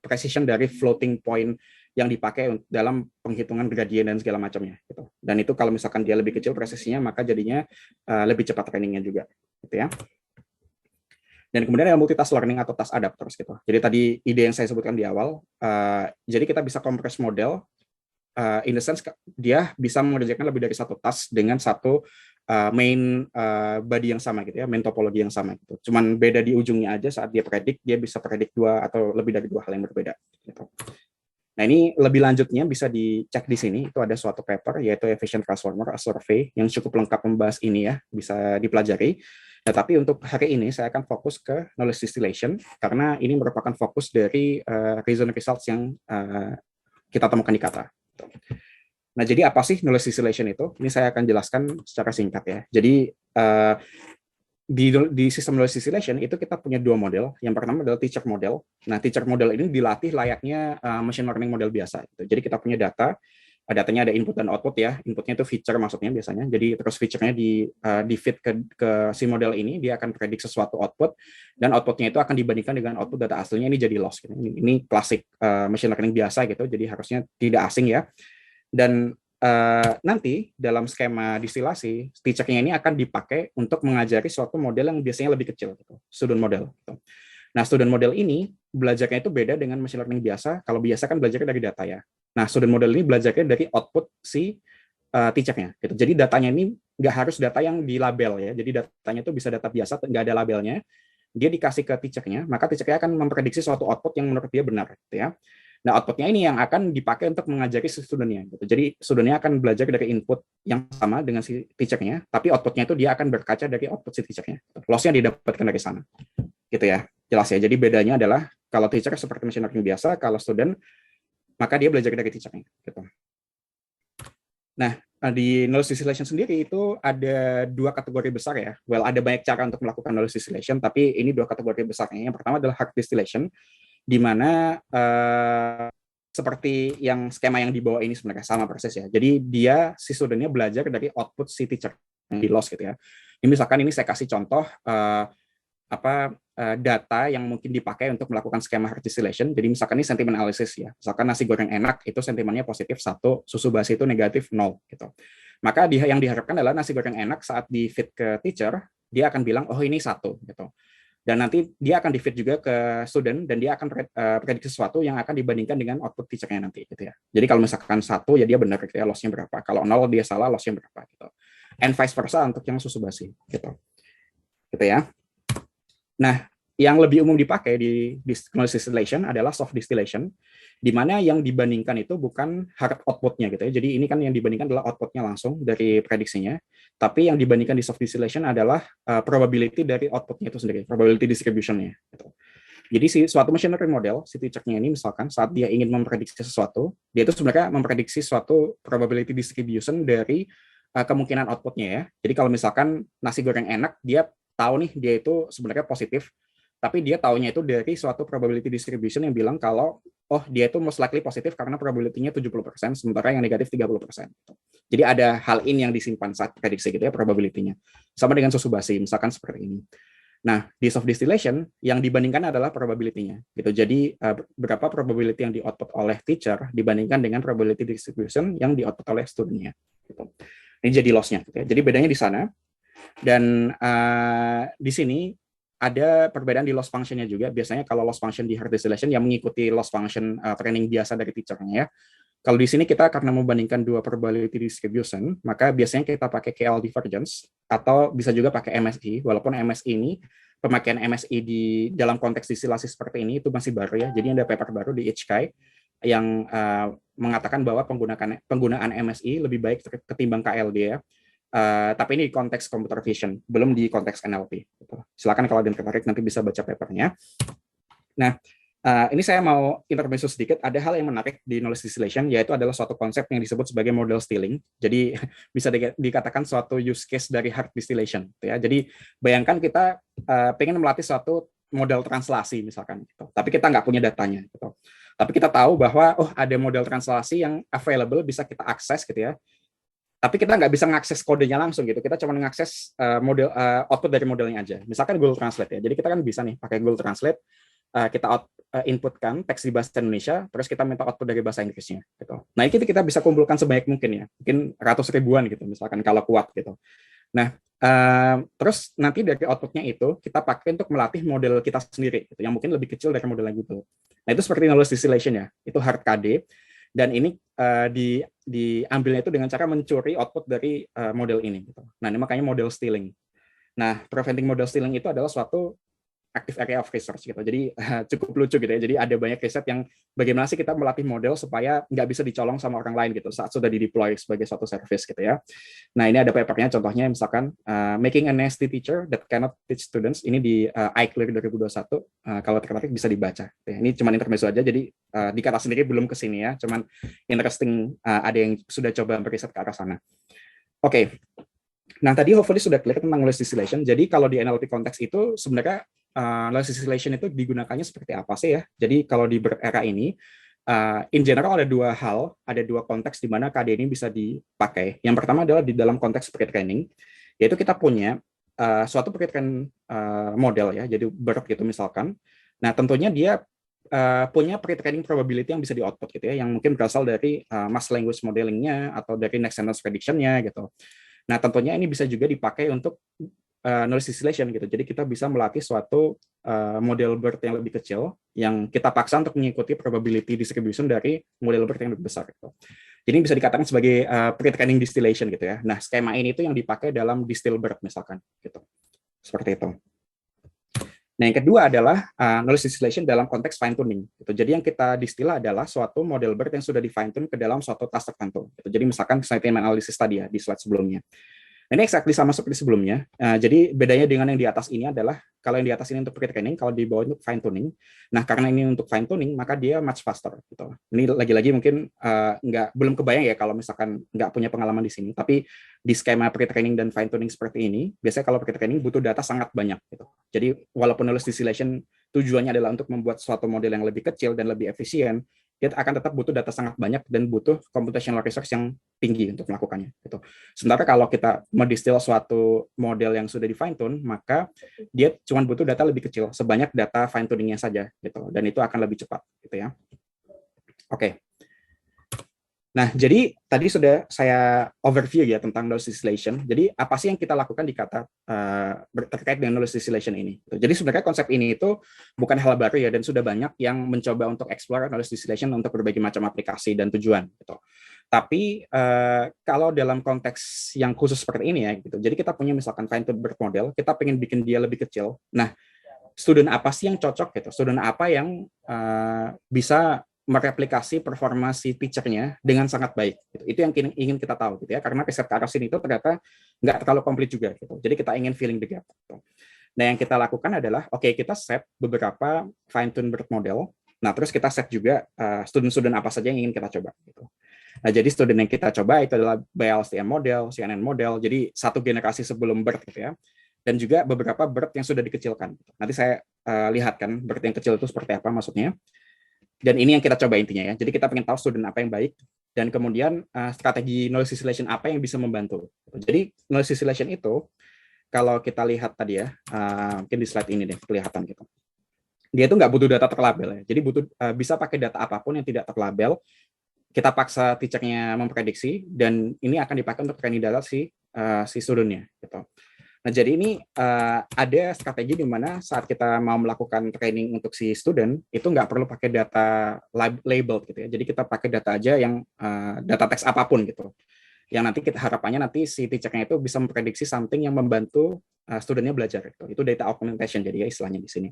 precision dari floating point yang dipakai dalam penghitungan gradient dan segala macamnya gitu. Dan itu kalau misalkan dia lebih kecil presisinya, maka jadinya lebih cepat trainingnya juga gitu ya. Dan kemudian ada multitask learning atau task adapters gitu. Jadi tadi ide yang saya sebutkan di awal, jadi kita bisa compress model in the sense dia bisa mengerjakan lebih dari satu task dengan satu main body yang sama gitu ya, main topologi yang sama gitu. Cuman beda di ujungnya aja saat dia predik, dia bisa predik dua atau lebih dari dua hal yang berbeda gitu. Nah, ini lebih lanjutnya bisa dicek di sini, itu ada suatu paper yaitu Efficient Transformer, a Survey, yang cukup lengkap membahas ini ya, bisa dipelajari. Nah, tapi untuk hari ini saya akan fokus ke knowledge distillation, karena ini merupakan fokus dari reason results yang kita temukan di kata. Nah, jadi apa sih knowledge distillation itu? Ini saya akan jelaskan secara singkat ya. Jadi di sistem knowledge distillation itu kita punya dua model. Yang pertama adalah teacher model. Nah, teacher model ini dilatih layaknya machine learning model biasa. Jadi kita punya data, datanya ada input dan output ya. Inputnya itu feature maksudnya biasanya. Jadi terus feature-nya di feed ke si model ini, dia akan predik sesuatu output, dan outputnya itu akan dibandingkan dengan output data aslinya, ini jadi loss. Gitu. Ini klasik machine learning biasa gitu. Jadi harusnya tidak asing ya. Dan nanti dalam skema distilasi, teacher-nya ini akan dipakai untuk mengajari suatu model yang biasanya lebih kecil, gitu, student model. Gitu. Nah, student model ini belajarnya itu beda dengan machine learning biasa. Kalau biasa kan belajarnya dari data ya. Nah, student model ini belajarnya dari output si teacher-nya. Gitu. Jadi datanya ini nggak harus data yang dilabel ya. Jadi datanya itu bisa data biasa, nggak ada labelnya. Dia dikasih ke teacher-nya, maka teacher-nya akan memprediksi suatu output yang menurut dia benar. Gitu ya. Nah, outputnya ini yang akan dipakai untuk mengajari si studentnya. Gitu. Jadi, studentnya akan belajar dari input yang sama dengan si teacher-nya, tapi outputnya itu dia akan berkaca dari output si teacher-nya. Loss-nya didapatkan dari sana. Gitu ya, jelas ya. Jadi, bedanya adalah kalau teacher seperti machine learning biasa, kalau student, maka dia belajar dari teacher-nya. Gitu. Nah, di knowledge distillation sendiri itu ada dua kategori besar ya. Well, ada banyak cara untuk melakukan knowledge distillation, tapi ini dua kategori besarnya. Yang pertama adalah hard distillation, di mana seperti yang skema yang di bawah ini sebenarnya sama persis ya. Jadi dia si studentnya belajar dari output si teacher yang di loss gitu ya. Ini misalkan ini saya kasih contoh data yang mungkin dipakai untuk melakukan skema hard distillation. Jadi misalkan ini sentiment analysis ya. Misalkan nasi goreng enak itu sentimennya positif 1, susu basi itu negatif 0 gitu. Maka yang diharapkan adalah nasi goreng enak saat di feed ke teacher, dia akan bilang oh ini 1 gitu. Dan nanti dia akan di-feed juga ke student, dan dia akan prediksi sesuatu yang akan dibandingkan dengan output teacher-nya nanti gitu ya. Jadi kalau misalkan 1 ya dia benar gitu ya, loss-nya berapa. Kalau 0 dia salah, loss-nya berapa gitu. And vice versa untuk yang susu basi gitu. Gitu ya. Nah, yang lebih umum dipakai di knowledge distillation adalah soft distillation, di mana yang dibandingkan itu bukan hard output-nya gitu ya. Jadi ini kan yang dibandingkan adalah output-nya langsung dari prediksinya, tapi yang dibandingkan di soft distillation adalah probability dari output-nya itu sendiri, probability distribution-nya. Gitu. Jadi suatu machine learning model, si teacher-nya ini misalkan saat dia ingin memprediksi sesuatu, dia itu sebenarnya memprediksi suatu probability distribution dari kemungkinan output-nya ya. Jadi kalau misalkan nasi goreng enak, dia tahu nih dia itu sebenarnya positif, tapi dia taunya itu dari suatu probability distribution yang bilang kalau oh dia itu most likely positif karena probability-nya 70%, sementara yang negatif 30%. Jadi ada hal ini yang disimpan saat prediksi gitu ya, probability-nya. Sama dengan susu basi, misalkan seperti ini. Nah, di soft distillation yang dibandingkan adalah probability-nya. Gitu. Jadi berapa probability yang di-output oleh teacher dibandingkan dengan probability distribution yang di-output oleh student-nya. Gitu. Ini jadi loss-nya. Gitu ya. Jadi bedanya di sana. Dan di sini ada perbedaan di loss function-nya juga. Biasanya kalau loss function di hard distillation yang mengikuti loss function training biasa dari teacher-nya ya. Kalau di sini kita karena membandingkan dua probability distribution, maka biasanya kita pakai KL divergence atau bisa juga pakai MSE. Walaupun MSE ini pemakaian MSE di dalam konteks distilasi seperti ini itu masih baru ya. Jadi ada paper baru di HKAI yang mengatakan bahwa penggunaan MSE lebih baik ketimbang KLD ya. Tapi ini di konteks computer vision, belum di konteks NLP. Gitu. Silakan kalau ada yang tertarik nanti bisa baca papernya. Nah, ini saya mau intermezzo sedikit. Ada hal yang menarik di knowledge distillation, yaitu adalah suatu konsep yang disebut sebagai model stealing. Jadi bisa dikatakan suatu use case dari hard distillation. Gitu ya. Jadi bayangkan kita pengen melatih suatu model translasi misalkan, gitu. Tapi kita nggak punya datanya. Gitu. Tapi kita tahu bahwa oh ada model translasi yang available bisa kita akses gitu ya. Tapi kita nggak bisa mengakses kodenya langsung gitu. Kita cuma mengakses output dari modelnya aja. Misalkan Google Translate ya. Jadi kita kan bisa nih pakai Google Translate, kita inputkan teks di bahasa Indonesia, terus kita minta output dari bahasa Inggrisnya gitu. Nah, itu kita bisa kumpulkan sebanyak mungkin ya. Mungkin ratus ribuan gitu misalkan kalau kuat gitu. Nah, terus nanti dari outputnya itu kita pakai untuk melatih model kita sendiri gitu, yang mungkin lebih kecil dari modelnya Google. Nah, itu seperti knowledge distillation ya. Itu hard KD. Dan ini diambilnya itu dengan cara mencuri output dari model ini gitu. Nah, ini makanya model stealing. Nah, preventing model stealing itu adalah suatu active area of research gitu. Jadi cukup lucu gitu ya. Jadi ada banyak riset yang bagaimana sih kita melatih model supaya nggak bisa dicolong sama orang lain gitu saat sudah di-deploy sebagai suatu service gitu ya. Nah, ini ada papernya contohnya misalkan Making a Nasty Teacher That Cannot Teach Students. Ini di iClear 2021. Kalau tertarik bisa dibaca. Ini cuma intermezzo aja, jadi di kata sendiri belum ke sini ya. Cuman interesting, ada yang sudah coba beriset ke arah sana. Oke. Nah, tadi hopefully sudah clear tentang knowledge distillation. Jadi kalau di NLP konteks itu sebenarnya knowledge distillation itu digunakannya seperti apa sih ya? Jadi kalau di era ini, in general ada dua konteks di mana KD ini bisa dipakai. Yang pertama adalah di dalam konteks pre-training, yaitu kita punya suatu pre-train model ya, jadi BERT gitu misalkan. Nah, tentunya dia punya pre-training probability yang bisa di-output gitu ya, yang mungkin berasal dari mass language modeling-nya atau dari next sentence prediction-nya gitu. Nah, tentunya ini bisa juga dipakai untuk knowledge distillation gitu. Jadi kita bisa melatih suatu model BERT yang lebih kecil yang kita paksa untuk mengikuti probability distribution dari model BERT yang lebih besar gitu. Jadi bisa dikatakan sebagai pre-training distillation gitu ya. Nah, skema ini itu yang dipakai dalam distill BERT misalkan gitu. Seperti itu. Nah, yang kedua adalah knowledge distillation dalam konteks fine tuning. Gitu. Jadi yang kita distill adalah suatu model BERT yang sudah di fine tune ke dalam suatu task tertentu. Gitu. Jadi misalkan sentiment analysis tadi ya di slide sebelumnya. Ini exactly sama seperti sebelumnya. Jadi bedanya dengan yang di atas ini adalah kalau yang di atas ini untuk pre-training, kalau di bawah untuk fine tuning. Nah, karena ini untuk fine tuning, maka dia much faster. Gitu. Ini lagi-lagi mungkin belum kebayang ya kalau misalkan nggak punya pengalaman di sini. Tapi di skema pre-training dan fine tuning seperti ini, biasanya kalau pre-training butuh data sangat banyak. Gitu. Jadi walaupun knowledge distillation tujuannya adalah untuk membuat suatu model yang lebih kecil dan lebih efisien, dia akan tetap butuh data sangat banyak dan butuh computational research yang tinggi untuk melakukannya. Gitu. Sementara kalau kita mendistil suatu model yang sudah di fine tune, maka dia cuma butuh data lebih kecil, sebanyak data fine tuningnya saja, gitu. Dan itu akan lebih cepat, gitu ya. Oke. Nah, jadi tadi sudah saya overview ya tentang knowledge distillation. Jadi apa sih yang kita lakukan di kata terkait dengan knowledge distillation ini? Jadi sebenarnya konsep ini itu bukan hal baru ya, dan sudah banyak yang mencoba untuk explore knowledge distillation untuk berbagai macam aplikasi dan tujuan. Gitu. Tapi kalau dalam konteks yang khusus seperti ini ya, gitu. Jadi kita punya misalkan fine tuned BERT model, kita pengen bikin dia lebih kecil. Nah, student apa sih yang cocok gitu? Student apa yang bisa mereplikasi performa si teacher-nya dengan sangat baik. Gitu. Itu yang ingin kita tahu, gitu ya. Karena riset ke arah sini itu ternyata nggak terlalu komplit juga. Gitu. Jadi kita ingin filling the gap. Gitu. Nah, yang kita lakukan adalah, kita set beberapa fine-tune BERT model. Nah, terus kita set juga student-student apa saja yang ingin kita coba. Gitu. Nah, jadi student yang kita coba itu adalah BLSTM model, CNN model. Jadi satu generasi sebelum BERT, gitu ya. Dan juga beberapa BERT yang sudah dikecilkan. Nanti saya lihatkan BERT yang kecil itu seperti apa maksudnya. Dan ini yang kita coba intinya ya. Jadi kita pengen tahu student apa yang baik, dan kemudian strategi knowledge distillation apa yang bisa membantu. Jadi knowledge distillation itu, kalau kita lihat tadi ya, mungkin di slide ini deh kelihatan gitu. Dia itu nggak butuh data terlabel ya. Jadi bisa pakai data apapun yang tidak terlabel. Kita paksa teacher-nya memprediksi, dan ini akan dipakai untuk training data si student-nya. Gitu. Nah, jadi ini ada strategi di mana saat kita mau melakukan training untuk si student, itu nggak perlu pakai data labeled gitu ya. Jadi kita pakai data aja yang data teks apapun gitu. Yang nanti harapannya nanti si teacher-nya itu bisa memprediksi something yang membantu student-nya belajar. Gitu. Itu data augmentation jadi ya istilahnya di sini.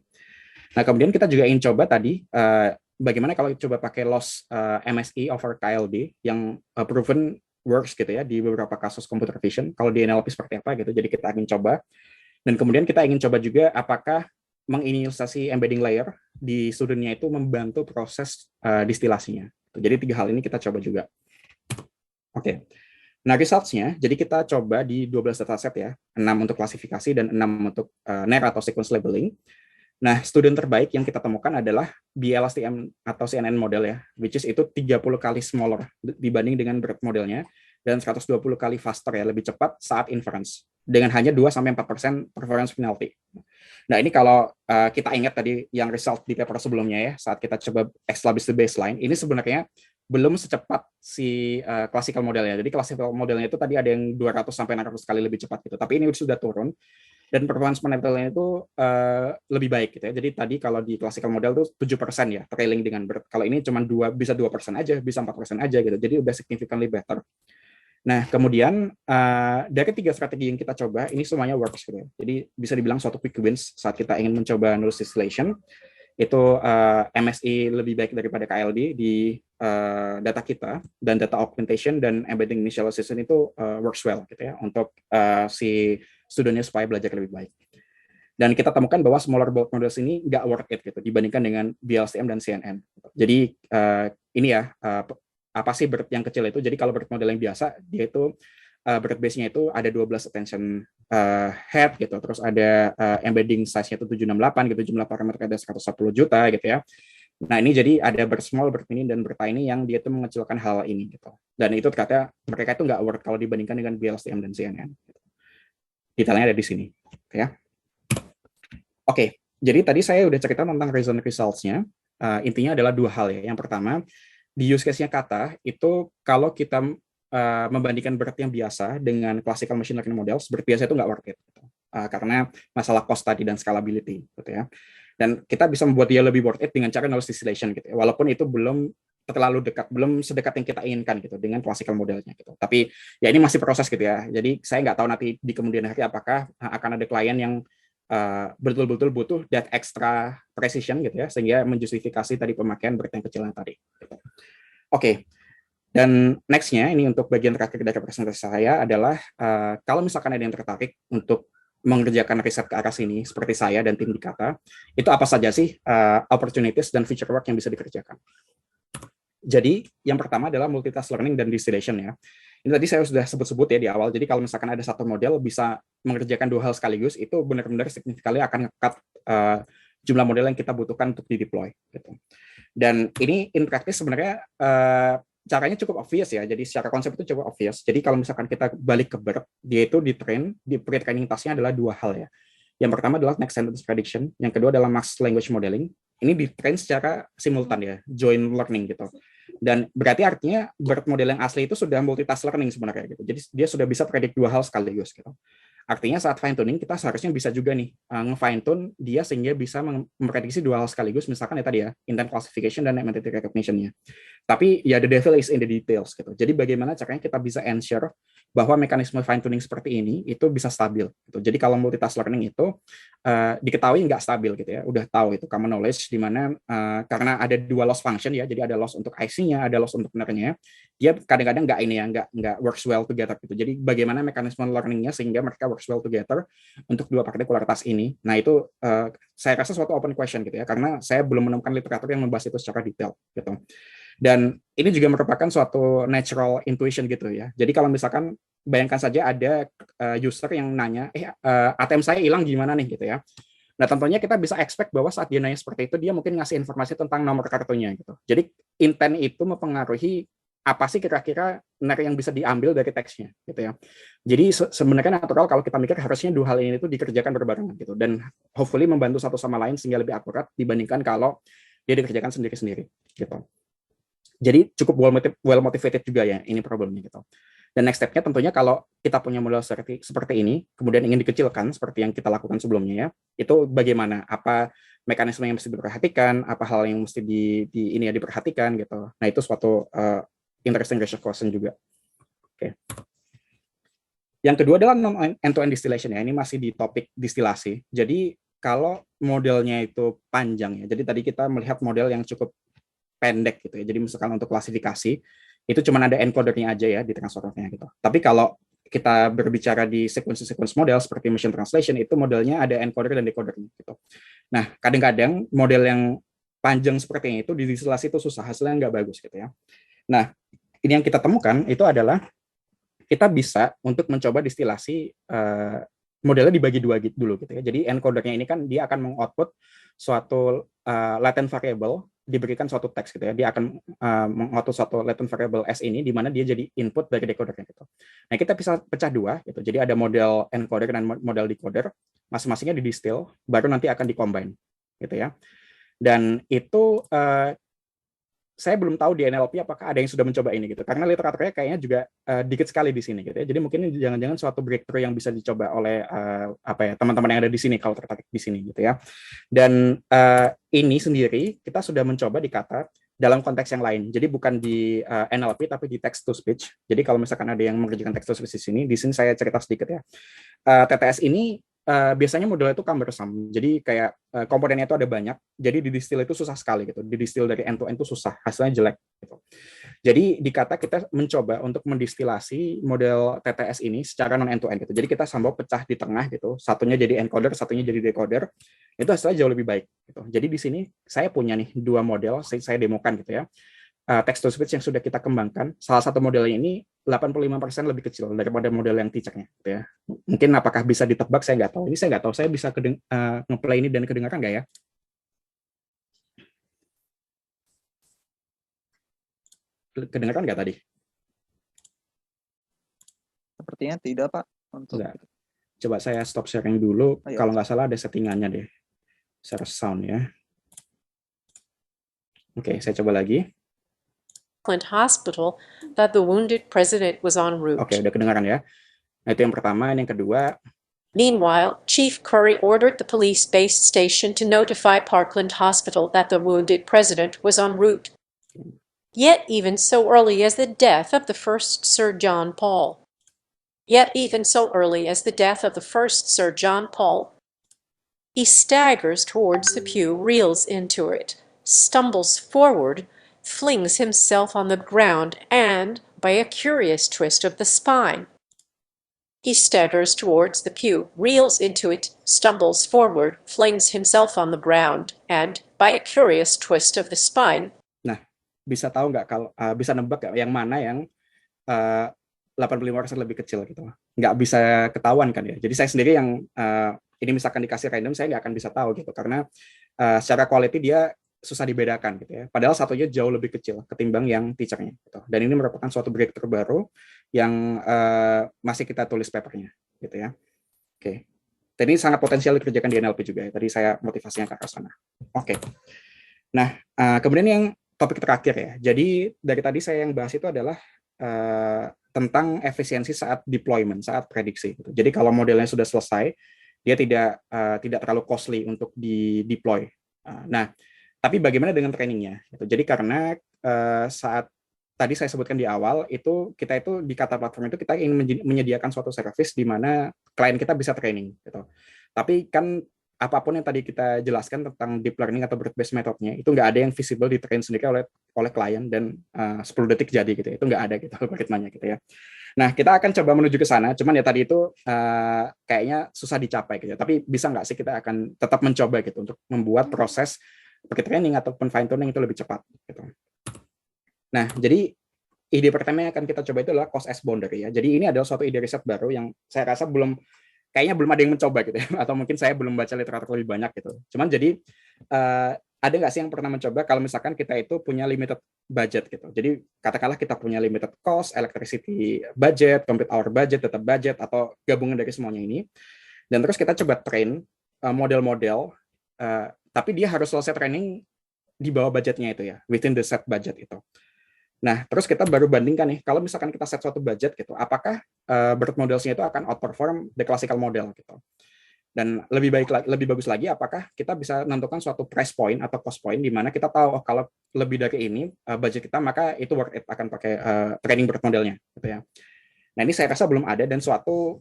Nah, kemudian kita juga ingin coba tadi, bagaimana kalau coba pakai loss MSE over KLD yang proven works gitu ya di beberapa kasus computer vision. Kalau di NLP seperti apa gitu. Jadi kita ingin coba. Dan kemudian kita ingin coba juga apakah menginisiasi embedding layer di studentnya itu membantu proses distilasinya. Jadi 3 hal ini kita coba juga. Oke. Nah, results-nya, jadi kita coba di 12 dataset ya. 6 untuk klasifikasi dan 6 untuk NER atau sequence labeling. Nah, student terbaik yang kita temukan adalah BLSTM atau CNN model ya, which is itu 30 kali smaller dibanding dengan BERT modelnya, dan 120 kali faster ya, lebih cepat saat inference dengan hanya 2-4% performance penalty. Nah, ini kalau kita ingat tadi yang result di paper sebelumnya ya, saat kita coba establish the baseline, ini sebenarnya belum secepat si classical modelnya. Jadi classical modelnya itu tadi ada yang 200-600 kali lebih cepat gitu. Tapi ini sudah turun dan performance penalty itu lebih baik gitu ya. Jadi tadi kalau di classical model itu 7% ya, trailing dengan BERT. Kalau ini cuma bisa 2% aja, bisa 4% aja gitu. Jadi udah significantly better. Nah, kemudian dari 3 strategi yang kita coba, ini semuanya works gitu ya. Jadi bisa dibilang suatu quick wins saat kita ingin mencoba null distillation. Itu MSI lebih baik daripada KLD di data kita, dan data augmentation dan embedding initialization itu works well gitu ya, untuk si studentnya supaya belajar lebih baik. Dan kita temukan bahwa smaller bulk models ini nggak worth it gitu dibandingkan dengan BLSTM dan CNN. Jadi ini ya, apa sih BERT yang kecil itu? Jadi kalau BERT model yang biasa, dia itu BERT base-nya itu ada 12 attention head gitu, terus ada embedding size-nya itu 768 gitu, jumlah parameter ada 110 juta gitu ya. Nah, ini jadi ada BERT small, BERT mini, dan BERT tiny yang dia itu mengecilkan hal ini gitu. Dan itu ternyata mereka itu nggak worth kalau dibandingkan dengan BLSTM dan CNN. Detailnya ada di sini ya. Oke, jadi tadi saya udah cerita tentang reason results-nya. Intinya adalah 2 hal ya. Yang pertama, di use case-nya kata, itu kalau kita membandingkan BERT yang biasa dengan classical machine learning models, BERT biasa itu nggak worth it. Gitu. Karena masalah cost tadi dan scalability. Gitu ya. Dan kita bisa membuat dia lebih worth it dengan cara knowledge distillation. Gitu ya. Walaupun itu belum terlalu dekat, belum sedekat yang kita inginkan gitu dengan classical modelnya gitu. Tapi ya ini masih proses gitu ya. Jadi saya nggak tahu nanti di kemudian hari apakah akan ada klien yang betul-betul butuh that extra precision gitu ya, sehingga menjustifikasi tadi pemakaian BERT yang kecilan tadi. Oke, dan next-nya ini untuk bagian terakhir dari presentasi saya adalah kalau misalkan ada yang tertarik untuk mengerjakan riset ke arah sini seperti saya dan tim di Kata, itu apa saja sih opportunities dan feature work yang bisa dikerjakan. Jadi yang pertama adalah multitask learning dan distillation ya. Ini tadi saya sudah sebut-sebut ya di awal. Jadi kalau misalkan ada satu model bisa mengerjakan 2 hal sekaligus, itu benar-benar signifikannya akan nge-cut jumlah model yang kita butuhkan untuk di-deploy. Gitu. Dan ini in practice sebenarnya caranya cukup obvious ya. Jadi secara konsep itu cukup obvious. Jadi kalau misalkan kita balik ke BERT, dia itu di pre-training task-nya adalah 2 hal ya. Yang pertama adalah next sentence prediction, yang kedua adalah max language modeling. Ini di-train secara simultan ya, joint learning gitu. Dan berarti artinya BERT model yang asli itu sudah multitask learning sebenarnya gitu. Jadi dia sudah bisa predik 2 hal sekaligus gitu. Artinya saat fine tuning kita seharusnya bisa juga nih nge-fine tune dia sehingga bisa memprediksi 2 hal sekaligus, misalkan ya tadi ya, intent classification dan entity recognition-nya. Tapi ya the devil is in the details gitu. Jadi bagaimana caranya kita bisa ensure bahwa mekanisme fine tuning seperti ini itu bisa stabil gitu. Jadi kalau multitask learning itu diketahui nggak stabil gitu ya. Udah tahu itu common knowledge di mana karena ada 2 loss function ya. Jadi ada loss untuk IC-nya, ada loss untuk nernya. Dia kadang-kadang nggak ini ya, nggak works well together gitu. Jadi bagaimana mekanisme learning-nya sehingga mereka works well together untuk 2 particular task ini. Nah, itu saya rasa suatu open question gitu ya, karena saya belum menemukan literatur yang membahas itu secara detail gitu. Dan ini juga merupakan suatu natural intuition gitu ya. Jadi kalau misalkan bayangkan saja ada user yang nanya, ATM saya hilang gimana nih gitu ya. Nah, tentunya kita bisa expect bahwa saat dia nanya seperti itu, dia mungkin ngasih informasi tentang nomor kartunya gitu. Jadi intent itu mempengaruhi apa sih kira-kira yang bisa diambil dari teksnya gitu ya. Jadi sebenarnya natural kalau kita mikir harusnya 2 hal ini itu dikerjakan berbarengan gitu, dan hopefully membantu satu sama lain sehingga lebih akurat dibandingkan kalau dia dikerjakan sendiri-sendiri gitu. Jadi cukup well motivated juga ya ini problemnya gitu. Dan next step-nya tentunya kalau kita punya model seperti ini, kemudian ingin dikecilkan seperti yang kita lakukan sebelumnya ya, itu bagaimana? Apa mekanisme yang mesti diperhatikan? Apa hal yang mesti ini ya diperhatikan gitu? Nah, itu suatu interesting research question juga. Oke. Yang kedua adalah end-to-end distillation ya. Ini masih di topik distilasi. Jadi kalau modelnya itu panjang ya. Jadi tadi kita melihat model yang cukup pendek gitu ya. Jadi misalkan untuk klasifikasi itu cuma ada encodernya aja ya di transformernya gitu. Tapi kalau kita berbicara di sequence model seperti machine translation, itu modelnya ada encoder dan decoder gitu. Nah, kadang-kadang model yang panjang seperti itu di distilasi itu susah, hasilnya nggak bagus gitu ya. Nah, ini yang kita temukan itu adalah kita bisa untuk mencoba distilasi modelnya dibagi 2 dulu gitu ya. Jadi encodernya ini kan dia akan mengoutput suatu latent variable diberikan suatu teks gitu ya, dia akan mengotot suatu latent variable S ini di mana dia jadi input dari decodernya gitu. Nah, kita bisa pecah dua gitu. Jadi ada model encoder dan model decoder, masing-masingnya di distill, baru nanti akan di-combine gitu ya. Dan itu saya belum tahu di NLP apakah ada yang sudah mencoba ini gitu, karena literaturnya kayaknya juga dikit sekali di sini gitu ya. Jadi mungkin ini jangan-jangan suatu breakthrough yang bisa dicoba oleh teman-teman yang ada di sini kalau tertarik di sini gitu ya. Dan ini sendiri kita sudah mencoba di Kata dalam konteks yang lain. Jadi bukan di NLP tapi di text to speech. Jadi kalau misalkan ada yang mengerjakan text to speech di sini saya cerita sedikit ya. TTS ini biasanya modelnya itu cumbersome. Jadi kayak komponennya itu ada banyak. Jadi di distill itu susah sekali gitu. Di distill dari end to end itu susah, hasilnya jelek gitu. Jadi di Kata kita mencoba untuk mendistilasi model TTS ini secara non end to end gitu. Jadi kita sambal pecah di tengah gitu. Satunya jadi encoder, satunya jadi decoder. Itu hasilnya jauh lebih baik gitu. Jadi di sini saya punya nih dua model, saya demokan gitu ya. Text to speech yang sudah kita kembangkan, salah satu modelnya ini 85% lebih kecil daripada model yang teacher-nya gitu ya. Mungkin apakah bisa ditebak, saya nggak tahu. Ini saya nggak tahu, saya bisa nge-play ini dan kedengaran nggak ya? Kedengaran nggak tadi? Sepertinya tidak, Pak. Enggak. Coba saya stop sharing dulu. Kalau nggak salah ada settingannya deh. Share sound ya. Oke, saya coba lagi. Hospital that the wounded president was en route. Oke, udah kedengaran ya. Nah, itu yang pertama. Yang kedua. Meanwhile, Chief Curry ordered the police-based station to notify Parkland Hospital that the wounded president was en route. Yet even so early as the death of the first Sir John Paul. He staggers towards the pew, reels into it, stumbles forward, flings himself on the ground, and, by a curious twist of the spine, he staggers towards the pew, reels into it, stumbles forward, flings himself on the ground, and, by a curious twist of the spine. Nah, bisa tahu nggak kalau bisa nebak nggak yang mana yang 85% lebih kecil gitu? Nggak bisa ketahuan kan ya. Jadi saya sendiri yang ini misalkan dikasih random, saya nggak akan bisa tahu gitu karena secara quality dia susah dibedakan gitu ya. Padahal satunya jauh lebih kecil ketimbang yang teacher-nya gitu. Dan ini merupakan suatu breakthrough baru yang masih kita tulis papernya gitu ya. Oke. Jadi sangat potensial dikerjakan di NLP juga ya. Tadi saya motivasinya ke arah sana. Oke. Nah, kemudian yang topik terakhir ya. Jadi dari tadi saya yang bahas itu adalah tentang efisiensi saat deployment, saat prediksi gitu. Jadi kalau modelnya sudah selesai, dia tidak terlalu costly untuk di deploy. Nah, tapi bagaimana dengan trainingnya? Jadi karena saat tadi saya sebutkan di awal, itu kita itu di Kata platform itu kita ingin menyediakan suatu service di mana klien kita bisa training. Gitu. Tapi kan apapun yang tadi kita jelaskan tentang deep learning atau broad based methodnya, itu nggak ada yang visible di train sendiri oleh klien dan 10 detik jadi gitu. Itu nggak ada gitu algoritmanya gitu ya. Nah, kita akan coba menuju ke sana, cuman ya tadi itu kayaknya susah dicapai gitu. Tapi bisa nggak sih kita akan tetap mencoba gitu untuk membuat proses pakai training ataupun fine tuning itu lebih cepat gitu. Nah, jadi ide pertama yang akan kita coba itu adalah cost as boundary ya. Jadi ini adalah suatu ide riset baru yang saya rasa kayaknya belum ada yang mencoba gitu ya, atau mungkin saya belum baca literatur lebih banyak gitu. Cuman jadi ada nggak sih yang pernah mencoba kalau misalkan kita itu punya limited budget gitu. Jadi katakanlah kita punya limited cost, electricity budget, complete hour budget, tetap budget, atau gabungan dari semuanya ini. Dan terus kita coba train model-model, tapi dia harus selesai training di bawah budgetnya itu ya, within the set budget itu. Nah, terus kita baru bandingkan nih, kalau misalkan kita set suatu budget gitu, apakah bird models-nya itu akan outperform the classical model gitu. Dan lebih bagus lagi, apakah kita bisa menentukan suatu price point atau cost point di mana kita tahu kalau lebih dari ini budget kita, maka itu worth it akan pakai training bird modelnya gitu ya. Nah, ini saya rasa belum ada dan suatu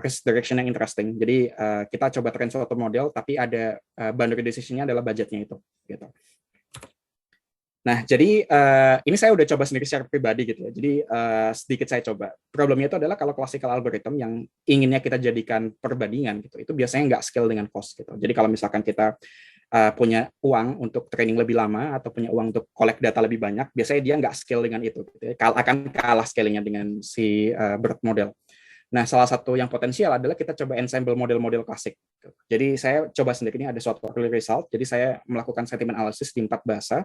risk direction yang interesting. Jadi kita coba train suatu model, tapi ada boundary decision-nya adalah budgetnya itu gitu. Nah, jadi ini saya udah coba sendiri secara pribadi gitu ya. Jadi sedikit saya coba. Problemnya itu adalah kalau classical algorithm yang inginnya kita jadikan perbandingan gitu, itu biasanya nggak scale dengan cost gitu. Jadi kalau misalkan kita punya uang untuk training lebih lama atau punya uang untuk collect data lebih banyak, biasanya dia nggak scale dengan itu. Gitu ya. Akan kalah scalingnya dengan si bird model. Nah, salah satu yang potensial adalah kita coba ensemble model-model klasik. Jadi saya coba sendiri, ini ada suatu early result. Jadi saya melakukan sentiment analysis di 4 bahasa,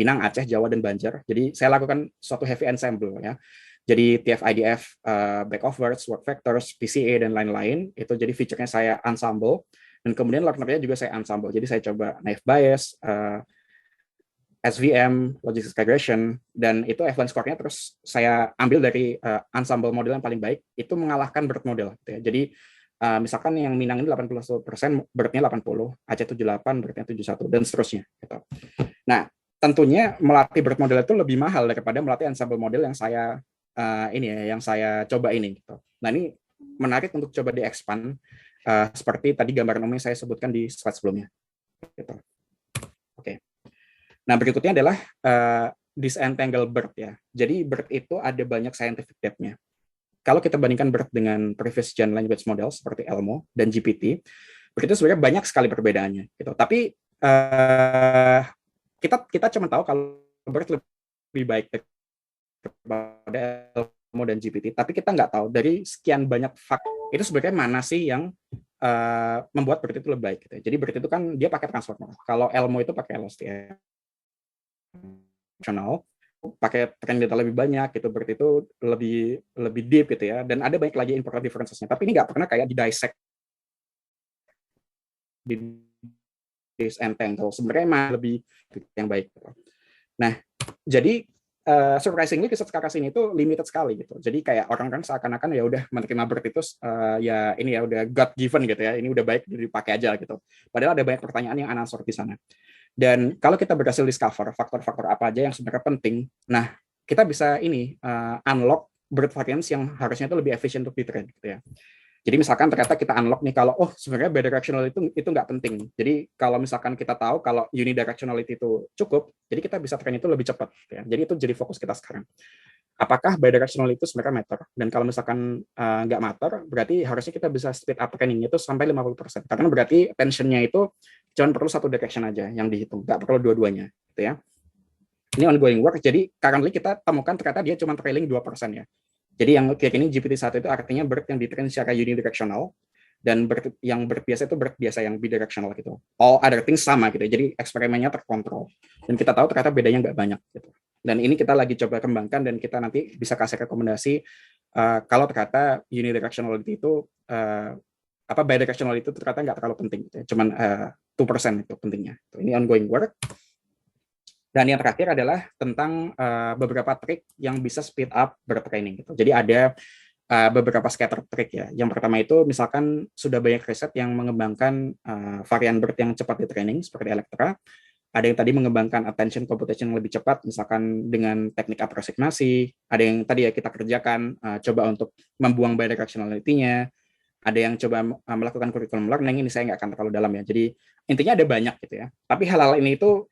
Minang, Aceh, Jawa, dan Banjar. Jadi saya lakukan suatu heavy ensemble ya. Jadi TF-IDF, back of words, word vectors, PCA, dan lain-lain, itu jadi feature-nya saya ensemble. Dan kemudian learner-nya juga saya ensemble. Jadi saya coba naive bayes, SVM, logistic regression, dan itu F1 score-nya terus saya ambil dari ensemble model yang paling baik, itu mengalahkan BERT model. Gitu ya. Jadi misalkan yang Minang ini 81%, BERT-nya 80, Aceh 78, BERT-nya 71, dan seterusnya. Gitu. Nah, tentunya melatih BERT model itu lebih mahal daripada melatih ensemble model yang saya yang saya coba ini. Gitu. Nah, ini menarik untuk coba di-expand, seperti tadi gambaran umumnya saya sebutkan di slide sebelumnya. Gitu. Oke. Nah, berikutnya adalah disentangle BERT ya. Jadi BERT itu ada banyak scientific depth-nya. Kalau kita bandingkan BERT dengan previous gen language model seperti Elmo dan GPT, BERT itu sebenarnya banyak sekali perbedaannya. Gitu. Tapi kita cuma tahu kalau BERT lebih baik daripada Elmo dan GPT, tapi kita nggak tahu dari sekian banyak fakta itu sebenarnya mana sih yang membuat BERT itu lebih baik. Gitu. Jadi BERT itu kan dia pakai transformer. Kalau Elmo itu pakai LSTM. Pakai training data lebih banyak gitu, berarti itu lebih deep gitu ya, dan ada banyak lagi important differences-nya, tapi ini nggak pernah kayak di dissect di disentangle, sebenarnya emang lebih yang baik gitu. Nah, jadi surprisingly riset kakak sini itu limited sekali gitu, jadi kayak orang kan seakan-akan ya udah menerima BERT itu ya ini ya udah God given gitu ya, ini udah baik dipakai aja gitu, padahal ada banyak pertanyaan yang unanswered di sana. Dan kalau kita berhasil discover faktor-faktor apa aja yang sebenarnya penting, nah kita bisa ini unlock BERT variance yang harusnya itu lebih efisien untuk di-train gitu ya. Jadi misalkan ternyata kita unlock nih kalau sebenarnya bidirectional itu nggak penting. Jadi kalau misalkan kita tahu kalau unidirectionality itu cukup, jadi kita bisa train itu lebih cepat. Gitu ya. Jadi itu jadi fokus kita sekarang. Apakah bidirectional itu sebenarnya matter? Dan kalau misalkan nggak matter, berarti harusnya kita bisa speed up training itu sampai 50%. Karena berarti attention-nya itu cuma perlu satu direction aja yang dihitung, nggak perlu dua-duanya. Gitu ya. Ini ongoing work, jadi currently kita temukan ternyata dia cuma trailing 2% ya. Jadi yang kayak ini GPT-1 itu artinya BERT yang ditrain secara unidirectional, dan BERT yang BERT biasa itu BERT biasa yang bidirectional gitu. All other things sama gitu. Jadi eksperimennya terkontrol. Dan kita tahu ternyata bedanya nggak banyak gitu. Dan ini kita lagi coba kembangkan dan kita nanti bisa kasih rekomendasi kalau ternyata unidirectionality itu bidirectional itu ternyata nggak terlalu penting gitu ya. Cuman 2% itu pentingnya. Ini ongoing work. Dan yang terakhir adalah tentang beberapa trik yang bisa speed up BERT training gitu. Jadi ada beberapa scatter trick ya. Yang pertama itu misalkan sudah banyak riset yang mengembangkan varian BERT yang cepat di training seperti Electra. Ada yang tadi mengembangkan attention computation yang lebih cepat, misalkan dengan teknik aproximasi. Ada yang tadi ya kita kerjakan, coba untuk membuang bidirectionality-nya. Ada yang coba melakukan curriculum learning, ini saya nggak akan terlalu dalam ya. Jadi intinya ada banyak gitu ya. Tapi hal-hal ini itu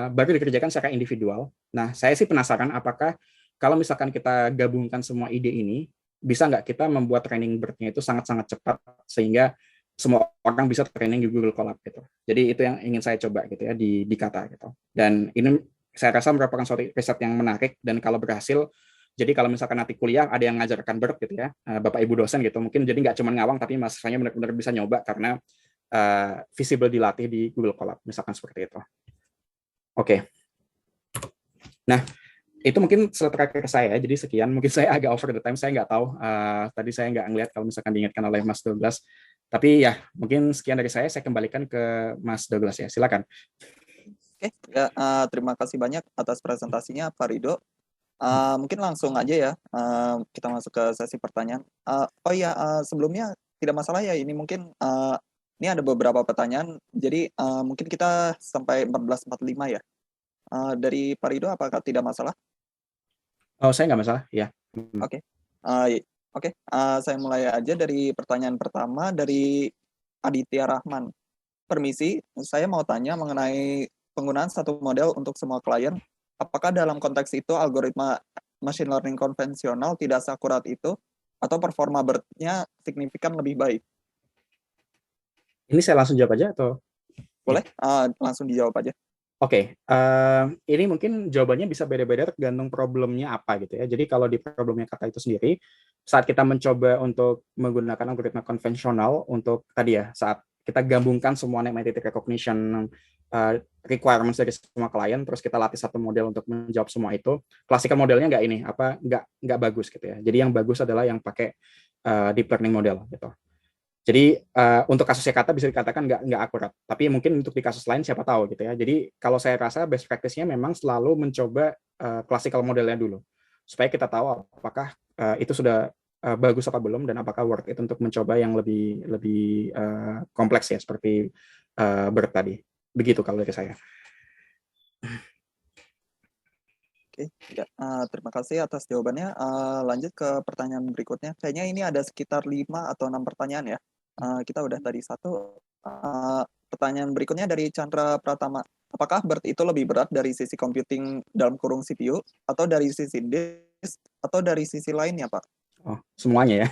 baru dikerjakan secara individual. Nah, saya sih penasaran apakah kalau misalkan kita gabungkan semua ide ini, bisa nggak kita membuat training BERT-nya itu sangat-sangat cepat, sehingga semua orang bisa training di Google Colab gitu. Jadi itu yang ingin saya coba gitu ya di Kata gitu. Dan ini saya rasa merupakan suatu riset yang menarik, dan kalau berhasil, jadi kalau misalkan nanti kuliah ada yang ngajarkan BERT gitu ya, Bapak Ibu dosen gitu, mungkin jadi nggak cuma ngawang, tapi mahasiswanya benar-benar bisa nyoba karena visible dilatih di Google Colab, misalkan seperti itu. Oke. Nah, itu mungkin slide terakhir saya. Jadi sekian. Mungkin saya agak over the time. Saya nggak tahu. Tadi saya nggak ngelihat kalau misalkan diingatkan oleh Mas Douglas. Tapi ya, mungkin sekian dari saya. Saya kembalikan ke Mas Douglas ya. Silakan. Oke, ya, terima kasih banyak atas presentasinya, Pak Rido. Mungkin langsung aja ya, kita masuk ke sesi pertanyaan. Sebelumnya tidak masalah ya. Ini mungkin ini ada beberapa pertanyaan. Jadi mungkin kita sampai 14.45 ya. Dari Pak Rido, apakah tidak masalah? Oh, saya nggak masalah. Ya. Oke. Saya mulai aja dari pertanyaan pertama dari Aditya Rahman. Permisi, saya mau tanya mengenai penggunaan satu model untuk semua klien. Apakah dalam konteks itu algoritma machine learning konvensional tidak seakurat itu, atau performa BERT-nya signifikan lebih baik? Ini saya langsung jawab aja atau? Boleh? Langsung dijawab aja. Oke, ini mungkin jawabannya bisa beda-beda tergantung problemnya apa gitu ya. Jadi kalau di problemnya kata itu sendiri, saat kita mencoba untuk menggunakan algoritma konvensional untuk tadi ya, saat kita gabungkan semua name entity recognition requirements dari semua klien, terus kita latih satu model untuk menjawab semua itu, classical modelnya nggak bagus gitu ya. Jadi yang bagus adalah yang pakai deep learning model gitu. Jadi untuk kasusnya kata bisa dikatakan nggak akurat, tapi mungkin untuk di kasus lain siapa tahu gitu ya. Jadi kalau saya rasa best practice-nya memang selalu mencoba classical modelnya dulu, supaya kita tahu apakah itu sudah bagus apa belum dan apakah worth it untuk mencoba yang lebih lebih kompleks ya seperti BERT tadi. Begitu kalau dari saya. Oke, ya, terima kasih atas jawabannya. Lanjut ke pertanyaan berikutnya. Kayaknya ini ada sekitar 5 atau 6 pertanyaan ya. Kita udah tadi satu. Pertanyaan berikutnya dari Chandra Pratama. Apakah BERT itu lebih berat dari sisi computing dalam kurung CPU, atau dari sisi disk, atau dari sisi lainnya, Pak? Oh, semuanya ya.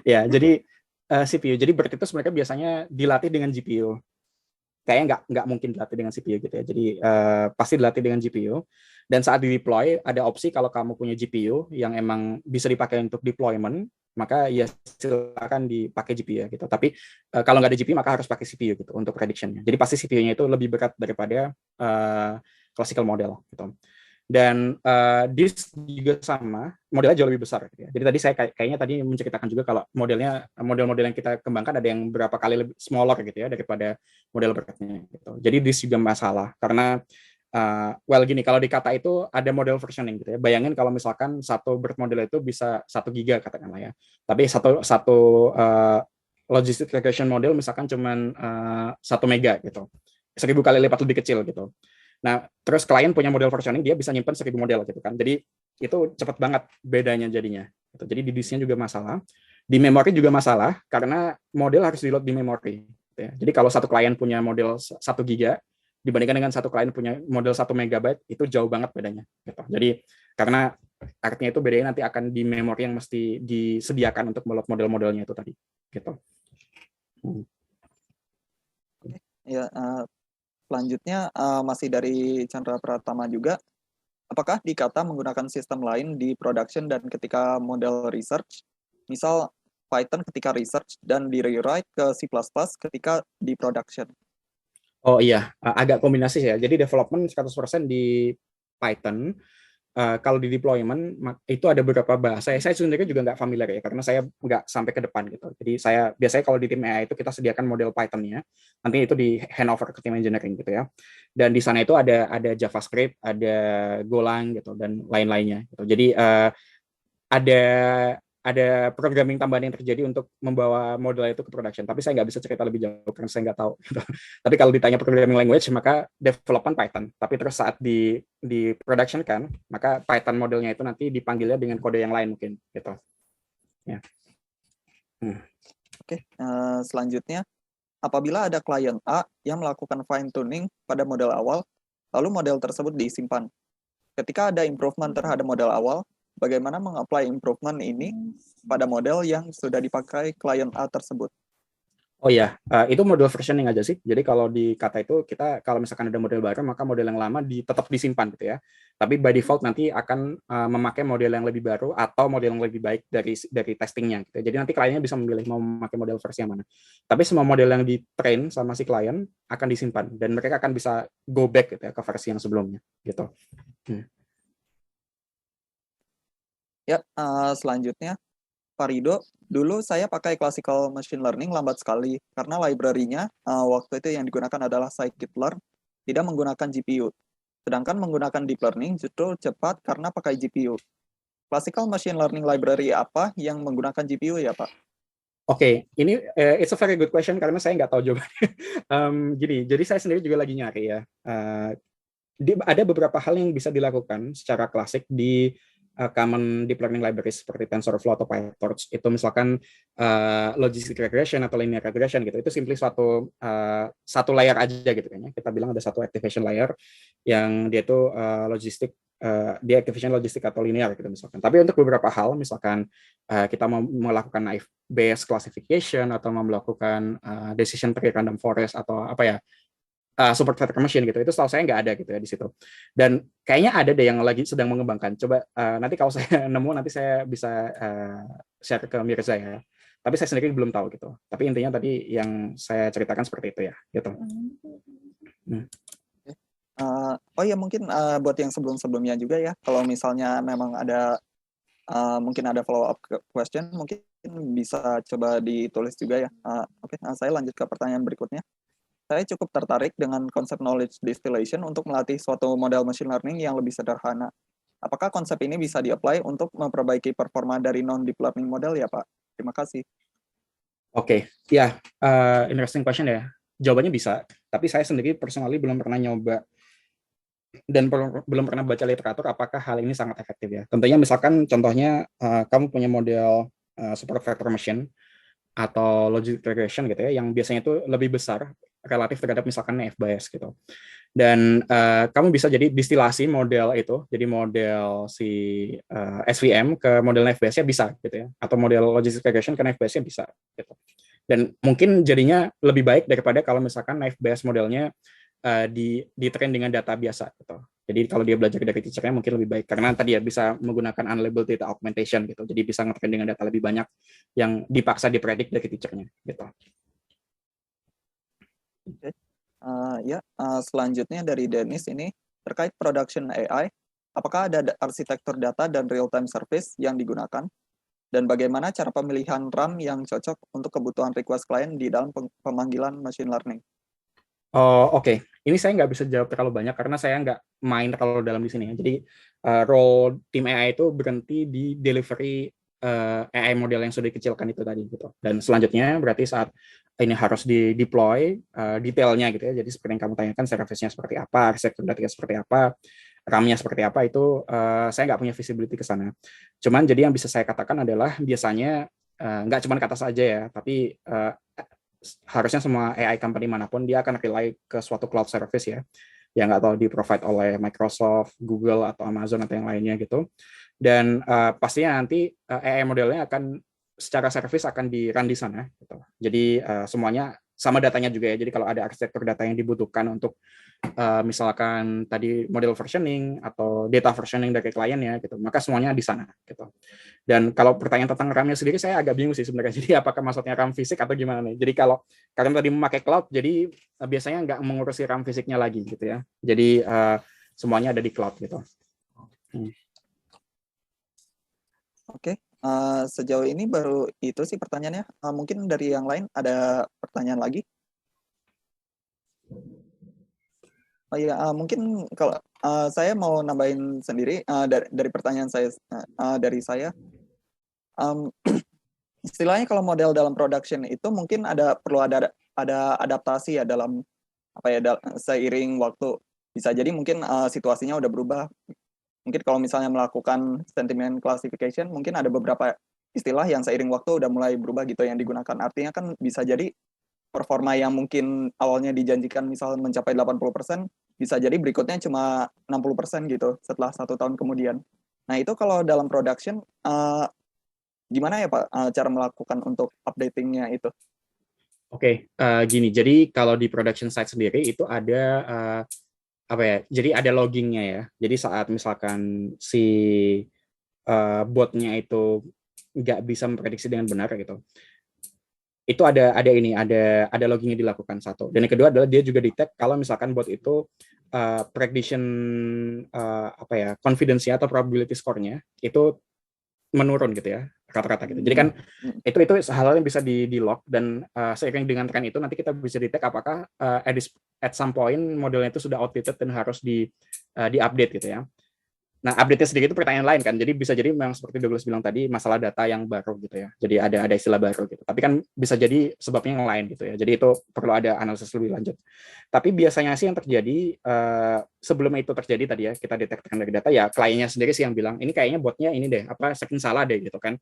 Ya, jadi CPU. Jadi BERT itu sebenarnya biasanya dilatih dengan GPU. Kayaknya nggak mungkin dilatih dengan CPU gitu ya. Jadi pasti dilatih dengan GPU. Dan saat di deploy ada opsi kalau kamu punya GPU yang emang bisa dipakai untuk deployment, maka ya silakan dipakai GPU ya gitu. Tapi kalau nggak ada GPU maka harus pakai CPU gitu untuk prediction-nya. Jadi pasti CPU-nya itu lebih berat daripada classical model gitu. Dan disk juga sama, modelnya jauh lebih besar. Gitu ya. Jadi tadi saya kayaknya tadi menceritakan juga kalau model-model yang kita kembangkan ada yang berapa kali lebih smaller gitu ya daripada model beratnya. Gitu. Jadi disk juga masalah karena gini, kalau di kata itu ada model versioning gitu ya. Bayangin kalau misalkan satu BERT model itu bisa 1 giga katakanlah ya. Tapi satu logistic regression model misalkan cuman 1 mega gitu. 1000 kali lipat lebih kecil gitu. Nah, terus klien punya model versioning, dia bisa nyimpen 1000 model gitu kan. Jadi itu cepat banget bedanya jadinya. Gitu. Jadi di disknya juga masalah. Di memori juga masalah karena model harus di load di memori. Gitu ya. Jadi kalau satu klien punya model 1 giga dibandingkan dengan satu klien punya model 1 megabyte, itu jauh banget bedanya. Gitu. Jadi karena artinya itu bedanya nanti akan di memori yang mesti disediakan untuk meload model-modelnya itu tadi. Gitu. Ya, selanjutnya masih dari Chandra Pratama juga. Apakah di Kata menggunakan sistem lain di production dan ketika model research, misal Python ketika research dan di rewrite ke C++ ketika di production? Oh iya, agak kombinasi ya. Jadi development 100% di Python. Kalau di deployment itu ada beberapa bahasa. Saya sendiri juga nggak familiar ya, karena saya nggak sampai ke depan gitu. Jadi saya biasanya kalau di tim AI itu kita sediakan model Python-nya, nanti itu di handover ke tim engineering gitu ya. Dan di sana itu ada JavaScript, ada Golang gitu dan lain-lainnya. Gitu. Jadi ada programming tambahan yang terjadi untuk membawa model itu ke production. Tapi saya nggak bisa cerita lebih jauh karena saya nggak tahu. Gitu. Tapi kalau ditanya programming language, maka development Python. Tapi terus saat di production kan, maka Python modelnya itu nanti dipanggilnya dengan kode yang lain mungkin. Gitu. Ya. Oke, selanjutnya, apabila ada klien A yang melakukan fine tuning pada model awal, lalu model tersebut disimpan. Ketika ada improvement terhadap model awal, bagaimana mengapply improvement ini pada model yang sudah dipakai klien A tersebut? Oh iya, itu model versioning aja sih. Jadi kalau di Kata itu kita kalau misalkan ada model baru maka model yang lama tetap disimpan gitu ya. Tapi by default nanti akan memakai model yang lebih baru atau model yang lebih baik dari testingnya. Gitu. Jadi nanti kliennya bisa memilih mau memakai model versi yang mana. Tapi semua model yang di-train sama si klien akan disimpan dan mereka akan bisa go back gitu ya ke versi yang sebelumnya gitu. Ya, selanjutnya Pak Rido, dulu saya pakai classical machine learning lambat sekali karena library-nya waktu itu yang digunakan adalah scikit-learn, tidak menggunakan GPU. Sedangkan menggunakan deep learning justru cepat karena pakai GPU. Classical machine learning library apa yang menggunakan GPU ya, Pak? Oke, ini it's a very good question karena saya nggak tahu jawabannya. Gini, jadi saya sendiri juga lagi nyari ya. Ada beberapa hal yang bisa dilakukan secara klasik di common deep learning libraries seperti TensorFlow atau PyTorch. Itu misalkan logistic regression atau linear regression gitu. Itu simply satu layer aja gitu kan ya. Kita bilang ada satu activation layer yang dia itu dia activation logistik atau linear gitu misalkan. Tapi untuk beberapa hal misalkan kita mau melakukan naive Bayes classification atau mau melakukan decision tree random forest atau apa ya, support vector machine gitu. Itu setahu saya nggak ada gitu ya di situ. Dan kayaknya ada deh yang lagi sedang mengembangkan. Coba nanti kalau saya nemu nanti saya bisa share ke Mirza ya. Tapi saya sendiri belum tahu gitu. Tapi intinya tadi yang saya ceritakan seperti itu ya, gitu. Oh ya mungkin buat yang sebelum-sebelumnya juga ya, kalau misalnya memang ada mungkin ada follow up question, mungkin bisa coba ditulis juga ya. Oke, saya lanjut ke pertanyaan berikutnya. Saya cukup tertarik dengan konsep knowledge distillation untuk melatih suatu model machine learning yang lebih sederhana. Apakah konsep ini bisa di-apply untuk memperbaiki performa dari non-deep learning model ya, Pak? Terima kasih. Oke, ya, interesting question ya. Jawabannya bisa, tapi saya sendiri personally belum pernah nyoba dan belum pernah baca literatur apakah hal ini sangat efektif ya. Tentunya misalkan contohnya kamu punya model super vector machine atau logic regression gitu ya, yang biasanya itu lebih besar relatif terhadap misalkan FBS gitu. Dan kamu bisa jadi distilasi model itu, jadi model si SVM ke model FBS-nya bisa gitu ya, atau model logic regression ke FBS-nya bisa gitu. Dan mungkin jadinya lebih baik daripada kalau misalkan FBS modelnya di train dengan data biasa gitu. Jadi kalau dia belajar dari teacher-nya mungkin lebih baik karena tadi ya bisa menggunakan unlabeled data augmentation gitu. Jadi bisa nge-train dengan data lebih banyak yang dipaksa dipredik dari teacher-nya gitu. Okay. Selanjutnya dari Dennis ini terkait production AI, apakah ada arsitektur data dan real-time service yang digunakan? Dan bagaimana cara pemilihan RAM yang cocok untuk kebutuhan request client di dalam pemanggilan machine learning? Oh, oke. Ini saya nggak bisa jawab terlalu banyak karena saya nggak main terlalu dalam di sini. Jadi role tim AI itu berhenti di delivery AI model yang sudah dikecilkan itu tadi gitu. Dan selanjutnya berarti saat ini harus di deploy detailnya gitu ya. Jadi seperti yang kamu tanyakan, service-nya seperti apa, arsitektur datanya seperti apa, RAM-nya seperti apa, itu saya nggak punya visibility ke sana. Cuman jadi yang bisa saya katakan adalah biasanya nggak cuma ke atas aja ya, tapi harusnya semua AI company manapun dia akan rely ke suatu cloud service ya, yang nggak tahu di provide oleh Microsoft, Google atau Amazon atau yang lainnya gitu. Dan pastinya nanti AI modelnya akan secara service akan di run di sana gitu. Jadi semuanya sama datanya juga ya. Jadi kalau ada arsitektur data yang dibutuhkan untuk misalkan tadi model versioning atau data versioning dari kliennya gitu, maka semuanya di sana gitu. Dan kalau pertanyaan tentang RAM-nya sendiri saya agak bingung sih sebenarnya. Jadi apakah maksudnya RAM fisik atau gimana nih? Jadi kalau karena tadi memakai cloud, jadi biasanya nggak mengurusi RAM fisiknya lagi gitu ya. Jadi semuanya ada di cloud gitu. Oke, sejauh ini baru itu sih pertanyaannya. Mungkin dari yang lain ada pertanyaan lagi? Oh iya, mungkin kalau saya mau nambahin sendiri dari pertanyaan saya dari saya. Istilahnya kalau model dalam production itu mungkin perlu ada adaptasi ya dalam apa ya seiring waktu. Bisa jadi mungkin situasinya udah berubah. Mungkin kalau misalnya melakukan sentiment classification, mungkin ada beberapa istilah yang seiring waktu udah mulai berubah gitu yang digunakan. Artinya kan bisa jadi performa yang mungkin awalnya dijanjikan misal mencapai 80%, bisa jadi berikutnya cuma 60% gitu setelah 1 tahun kemudian. Nah itu kalau dalam production, gimana ya Pak cara melakukan untuk updating-nya itu? Oke, gini, jadi kalau di production side sendiri itu ada apa ya? Jadi ada loggingnya ya. Jadi saat misalkan si botnya itu nggak bisa memprediksi dengan benar gitu, itu ada loggingnya dilakukan satu. Dan yang kedua adalah dia juga detect kalau misalkan bot itu prediction apa ya confidence-nya atau probability score-nya itu menurun gitu ya rata-rata gitu. Jadi kan itu hal-hal yang bisa di log dan seiring dengan tren itu nanti kita bisa detect apakah at some point modelnya itu sudah outdated dan harus di update gitu ya. Nah, update-nya sendiri itu pertanyaan lain kan. Jadi bisa jadi memang seperti Douglas bilang tadi masalah data yang baru gitu ya. Jadi ada istilah baru gitu. Tapi kan bisa jadi sebabnya yang lain gitu ya. Jadi itu perlu ada analisis lebih lanjut. Tapi biasanya sih yang terjadi sebelum itu terjadi tadi ya kita detekkan dari data ya kliennya sendiri sih yang bilang ini kayaknya botnya ini deh apa setting salah deh gitu kan.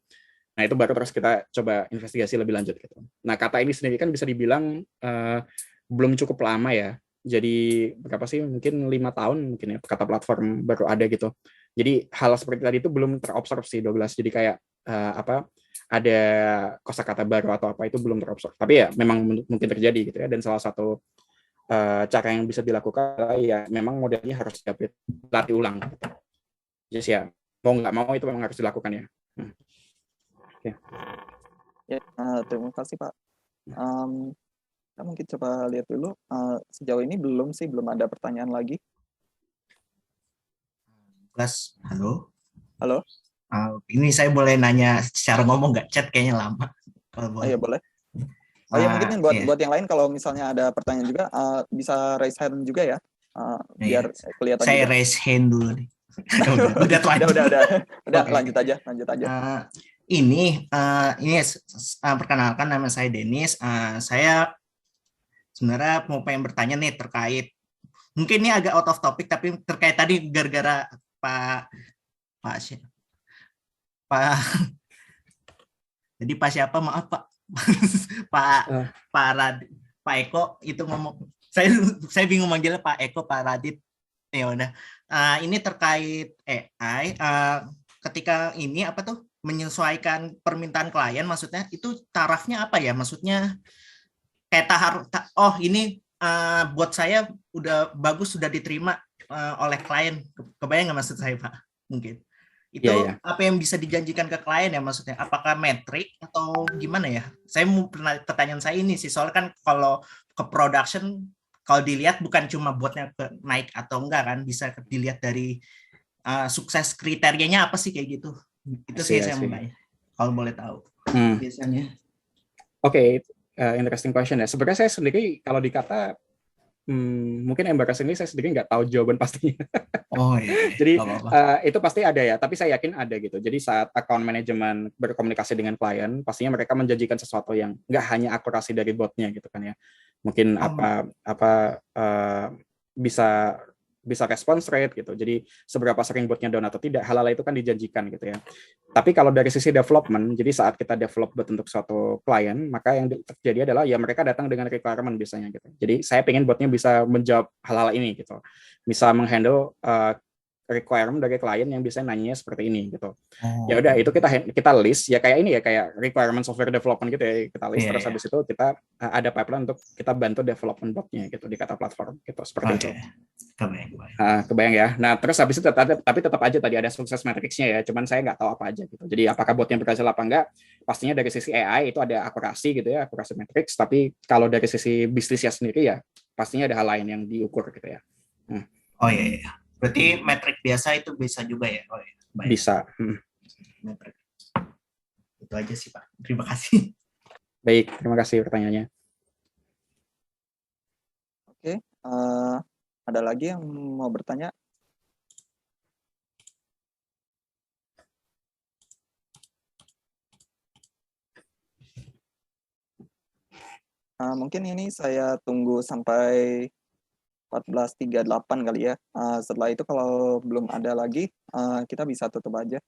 Nah itu baru terus kita coba investigasi lebih lanjut gitu. Nah kata ini sendiri kan bisa dibilang belum cukup lama ya. Jadi berapa sih mungkin 5 tahun mungkin ya kata platform baru ada gitu. Jadi hal seperti tadi itu belum terobserv sih Douglas. Jadi kayak apa ada kosakata baru atau apa itu belum terobserv. Tapi ya memang mungkin terjadi gitu ya. Dan salah satu cara yang bisa dilakukan adalah ya memang modelnya harus dilatih ulang. Jadi ya mau nggak mau itu memang harus dilakukan ya. Oke. Ya, terima kasih Pak. Kita mungkin coba lihat dulu. Sejauh ini belum ada pertanyaan lagi. Kelas, halo. Halo. Ini saya boleh nanya secara ngomong nggak? Chat kayaknya lama. Kalau boleh. Iya boleh. Ya mungkin buat yang lain kalau misalnya ada pertanyaan juga bisa raise hand juga ya. Biar kelihatan saya juga. raise hand dulu nih. udah Okay. Lanjut aja. Ini perkenalkan, nama saya Denis. Saya sebenarnya mau pengen bertanya nih terkait, mungkin ini agak out of topic tapi terkait tadi gara-gara jadi Pak siapa, maaf Pak. Pak Eko itu ngomong, saya bingung manggilnya Pak Eko, Pak Radit. Ya udah. Ini terkait AI, ketika ini menyesuaikan permintaan klien, maksudnya itu tarafnya apa ya? Maksudnya kayak ini buat saya udah bagus, sudah diterima oleh klien. Kebayang nggak maksud saya Pak? Mungkin itu apa yang bisa dijanjikan ke klien ya, maksudnya apakah metrik atau gimana ya? Saya mau pertanyaan saya ini sih, soalnya kan kalau ke production, kalau dilihat bukan cuma buatnya naik atau enggak kan, bisa dilihat dari sukses kriterianya apa sih kayak gitu. Itu sih saya mau tanya, kalau boleh tahu biasanya. Oke, interesting question ya. Sebenarnya saya sendiri kalau dikata mungkin embarrassingly saya sendiri nggak tahu jawaban pastinya. Oh iya. Jadi itu pasti ada ya, tapi saya yakin ada gitu. Jadi saat account management berkomunikasi dengan klien, pastinya mereka menjanjikan sesuatu yang nggak hanya akurasi dari botnya gitu kan ya. Mungkin bisa response rate gitu. Jadi seberapa sering botnya down atau tidak, hal-hal itu kan dijanjikan gitu ya. Tapi kalau dari sisi development, jadi saat kita develop bot untuk suatu klien, maka yang terjadi adalah ya mereka datang dengan requirement biasanya gitu. Jadi saya pengen botnya bisa menjawab hal-hal ini gitu. Bisa menghandle requirement dari klien yang bisa nanya seperti ini gitu. Ya udah itu kita list ya, kayak ini ya, kayak requirement software development gitu ya, kita list terus habis itu kita ada pipeline untuk kita bantu development botnya gitu di Kata Platform gitu, seperti itu. Kebayang ya. Nah terus habis itu tapi tetap aja tadi ada sukses matrixnya ya, cuman saya nggak tahu apa aja gitu. Jadi apakah botnya berhasil apa enggak, pastinya dari sisi AI itu ada akurasi gitu ya, akurasi matrix, tapi kalau dari sisi bisnisnya sendiri ya pastinya ada hal lain yang diukur gitu ya. Oh iya. Berarti metrik biasa itu bisa juga ya? Oh, iya. Baik. Bisa. Metrik. Itu aja sih Pak. Terima kasih. Baik, terima kasih pertanyaannya. Oke, ada lagi yang mau bertanya? Mungkin ini saya tunggu sampai 14.38 kali ya. Setelah itu kalau belum ada lagi, kita bisa tutup aja.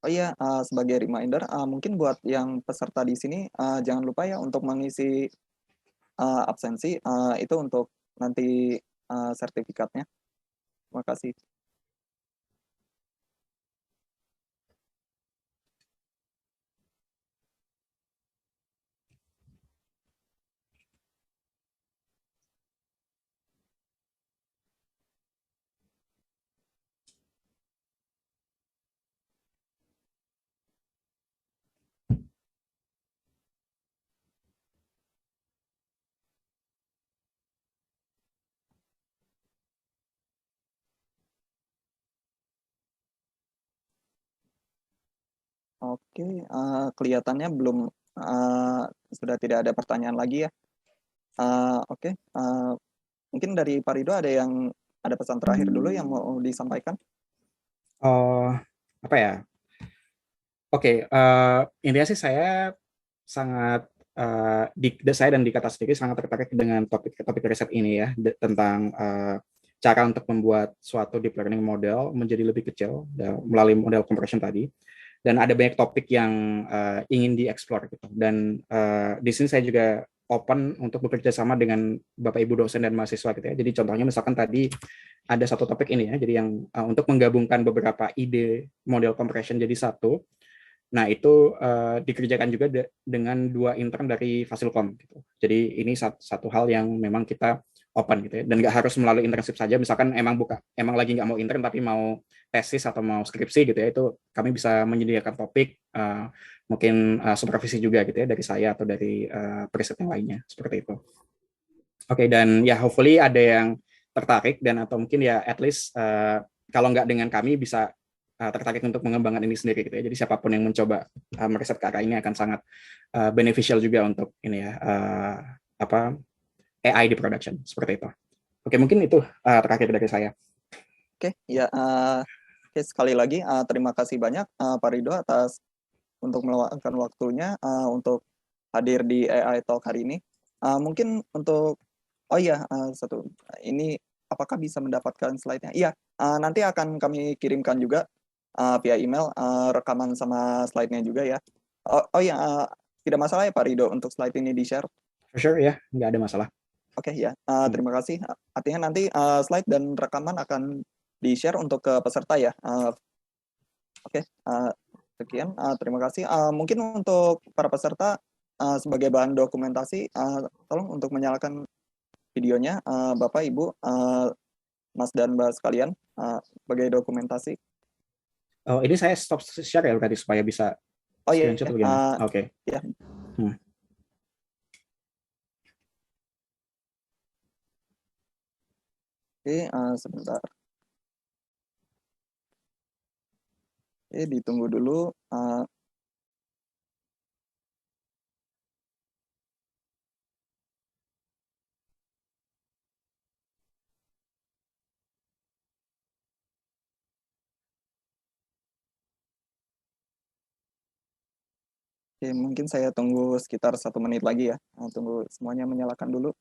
Oh iya, sebagai reminder, mungkin buat yang peserta di sini, jangan lupa ya untuk mengisi absensi, itu untuk nanti sertifikatnya. Terima kasih. Oke, kelihatannya belum sudah tidak ada pertanyaan lagi ya. Oke, mungkin dari Pak Rido ada pesan terakhir dulu yang mau disampaikan? Apa ya? Oke, intinya sih saya sangat saya dan Dikata sendiri sangat tertarik dengan topik riset ini ya, tentang cara untuk membuat suatu deep learning model menjadi lebih kecil melalui model compression tadi. Dan ada banyak topik yang ingin dieksplor gitu. Dan di sini saya juga open untuk bekerja sama dengan Bapak Ibu dosen dan mahasiswa gitu ya. Jadi contohnya misalkan tadi ada satu topik ini ya, jadi yang untuk menggabungkan beberapa ide model compression jadi satu. Nah, itu dikerjakan juga dengan 2 intern dari Fasilkom gitu. Jadi ini satu hal yang memang kita open gitu ya, dan nggak harus melalui internship saja. Misalkan emang lagi nggak mau intern tapi mau tesis atau mau skripsi gitu ya, itu kami bisa menyediakan topik, mungkin supervisi juga gitu ya dari saya atau dari periset yang lainnya seperti itu. Oke, dan ya hopefully ada yang tertarik dan atau mungkin ya at least kalau nggak dengan kami bisa tertarik untuk mengembangkan ini sendiri gitu ya. Jadi siapapun yang mencoba meriset ke arah ini akan sangat beneficial juga untuk ini ya AI di production seperti itu. Oke, mungkin itu terakhir dari saya. Oke, ya oke, sekali lagi terima kasih banyak Pak Ridho atas untuk meluangkan waktunya untuk hadir di AI Talk hari ini. Mungkin untuk satu ini apakah bisa mendapatkan slide-nya? Iya, nanti akan kami kirimkan juga via email rekaman sama slide-nya juga ya. Tidak masalah ya Pak Ridho untuk slide ini di-share? For sure ya, nggak ada masalah. Oke ya, terima kasih. Artinya nanti slide dan rekaman akan di-share untuk ke peserta ya. Oke, sekian. Terima kasih. Mungkin untuk para peserta sebagai bahan dokumentasi, tolong untuk menyalakan videonya, Bapak, Ibu, Mas dan Mbak sekalian, sebagai dokumentasi. Oh, ini saya stop share ya berarti supaya bisa screenshot atau gimana? Oke. Ya. Oke, sebentar. Oke, ditunggu dulu. Oke, mungkin saya tunggu sekitar 1 menit lagi ya. Tunggu semuanya menyalakan dulu.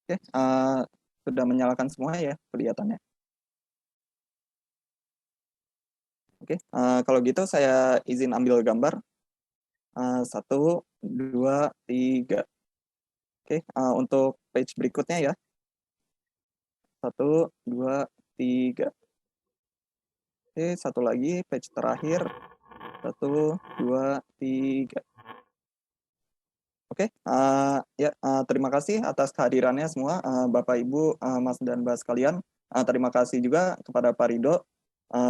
Oke, sudah menyalakan semua ya kelihatannya. Oke, kalau gitu saya izin ambil gambar. 1, 2, 3. Oke, untuk page berikutnya ya. 1, 2, 3. Oke, satu lagi page terakhir. 1, 2, 3. Oke, terima kasih atas kehadirannya semua, Bapak, Ibu, Mas dan Mbak sekalian. Terima kasih juga kepada Pak Ridho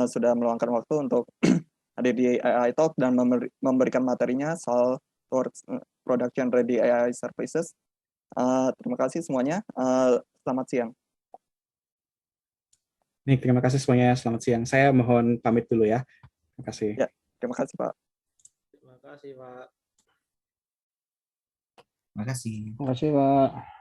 sudah meluangkan waktu untuk hadir di AI Talk dan memberikan materinya soal towards production ready AI services. Terima kasih semuanya. Selamat siang. Nih, terima kasih semuanya. Selamat siang. Saya mohon pamit dulu ya. Terima kasih. Ya, terima kasih Pak. Terima kasih Pak. Terima kasih. Terima kasih Pak.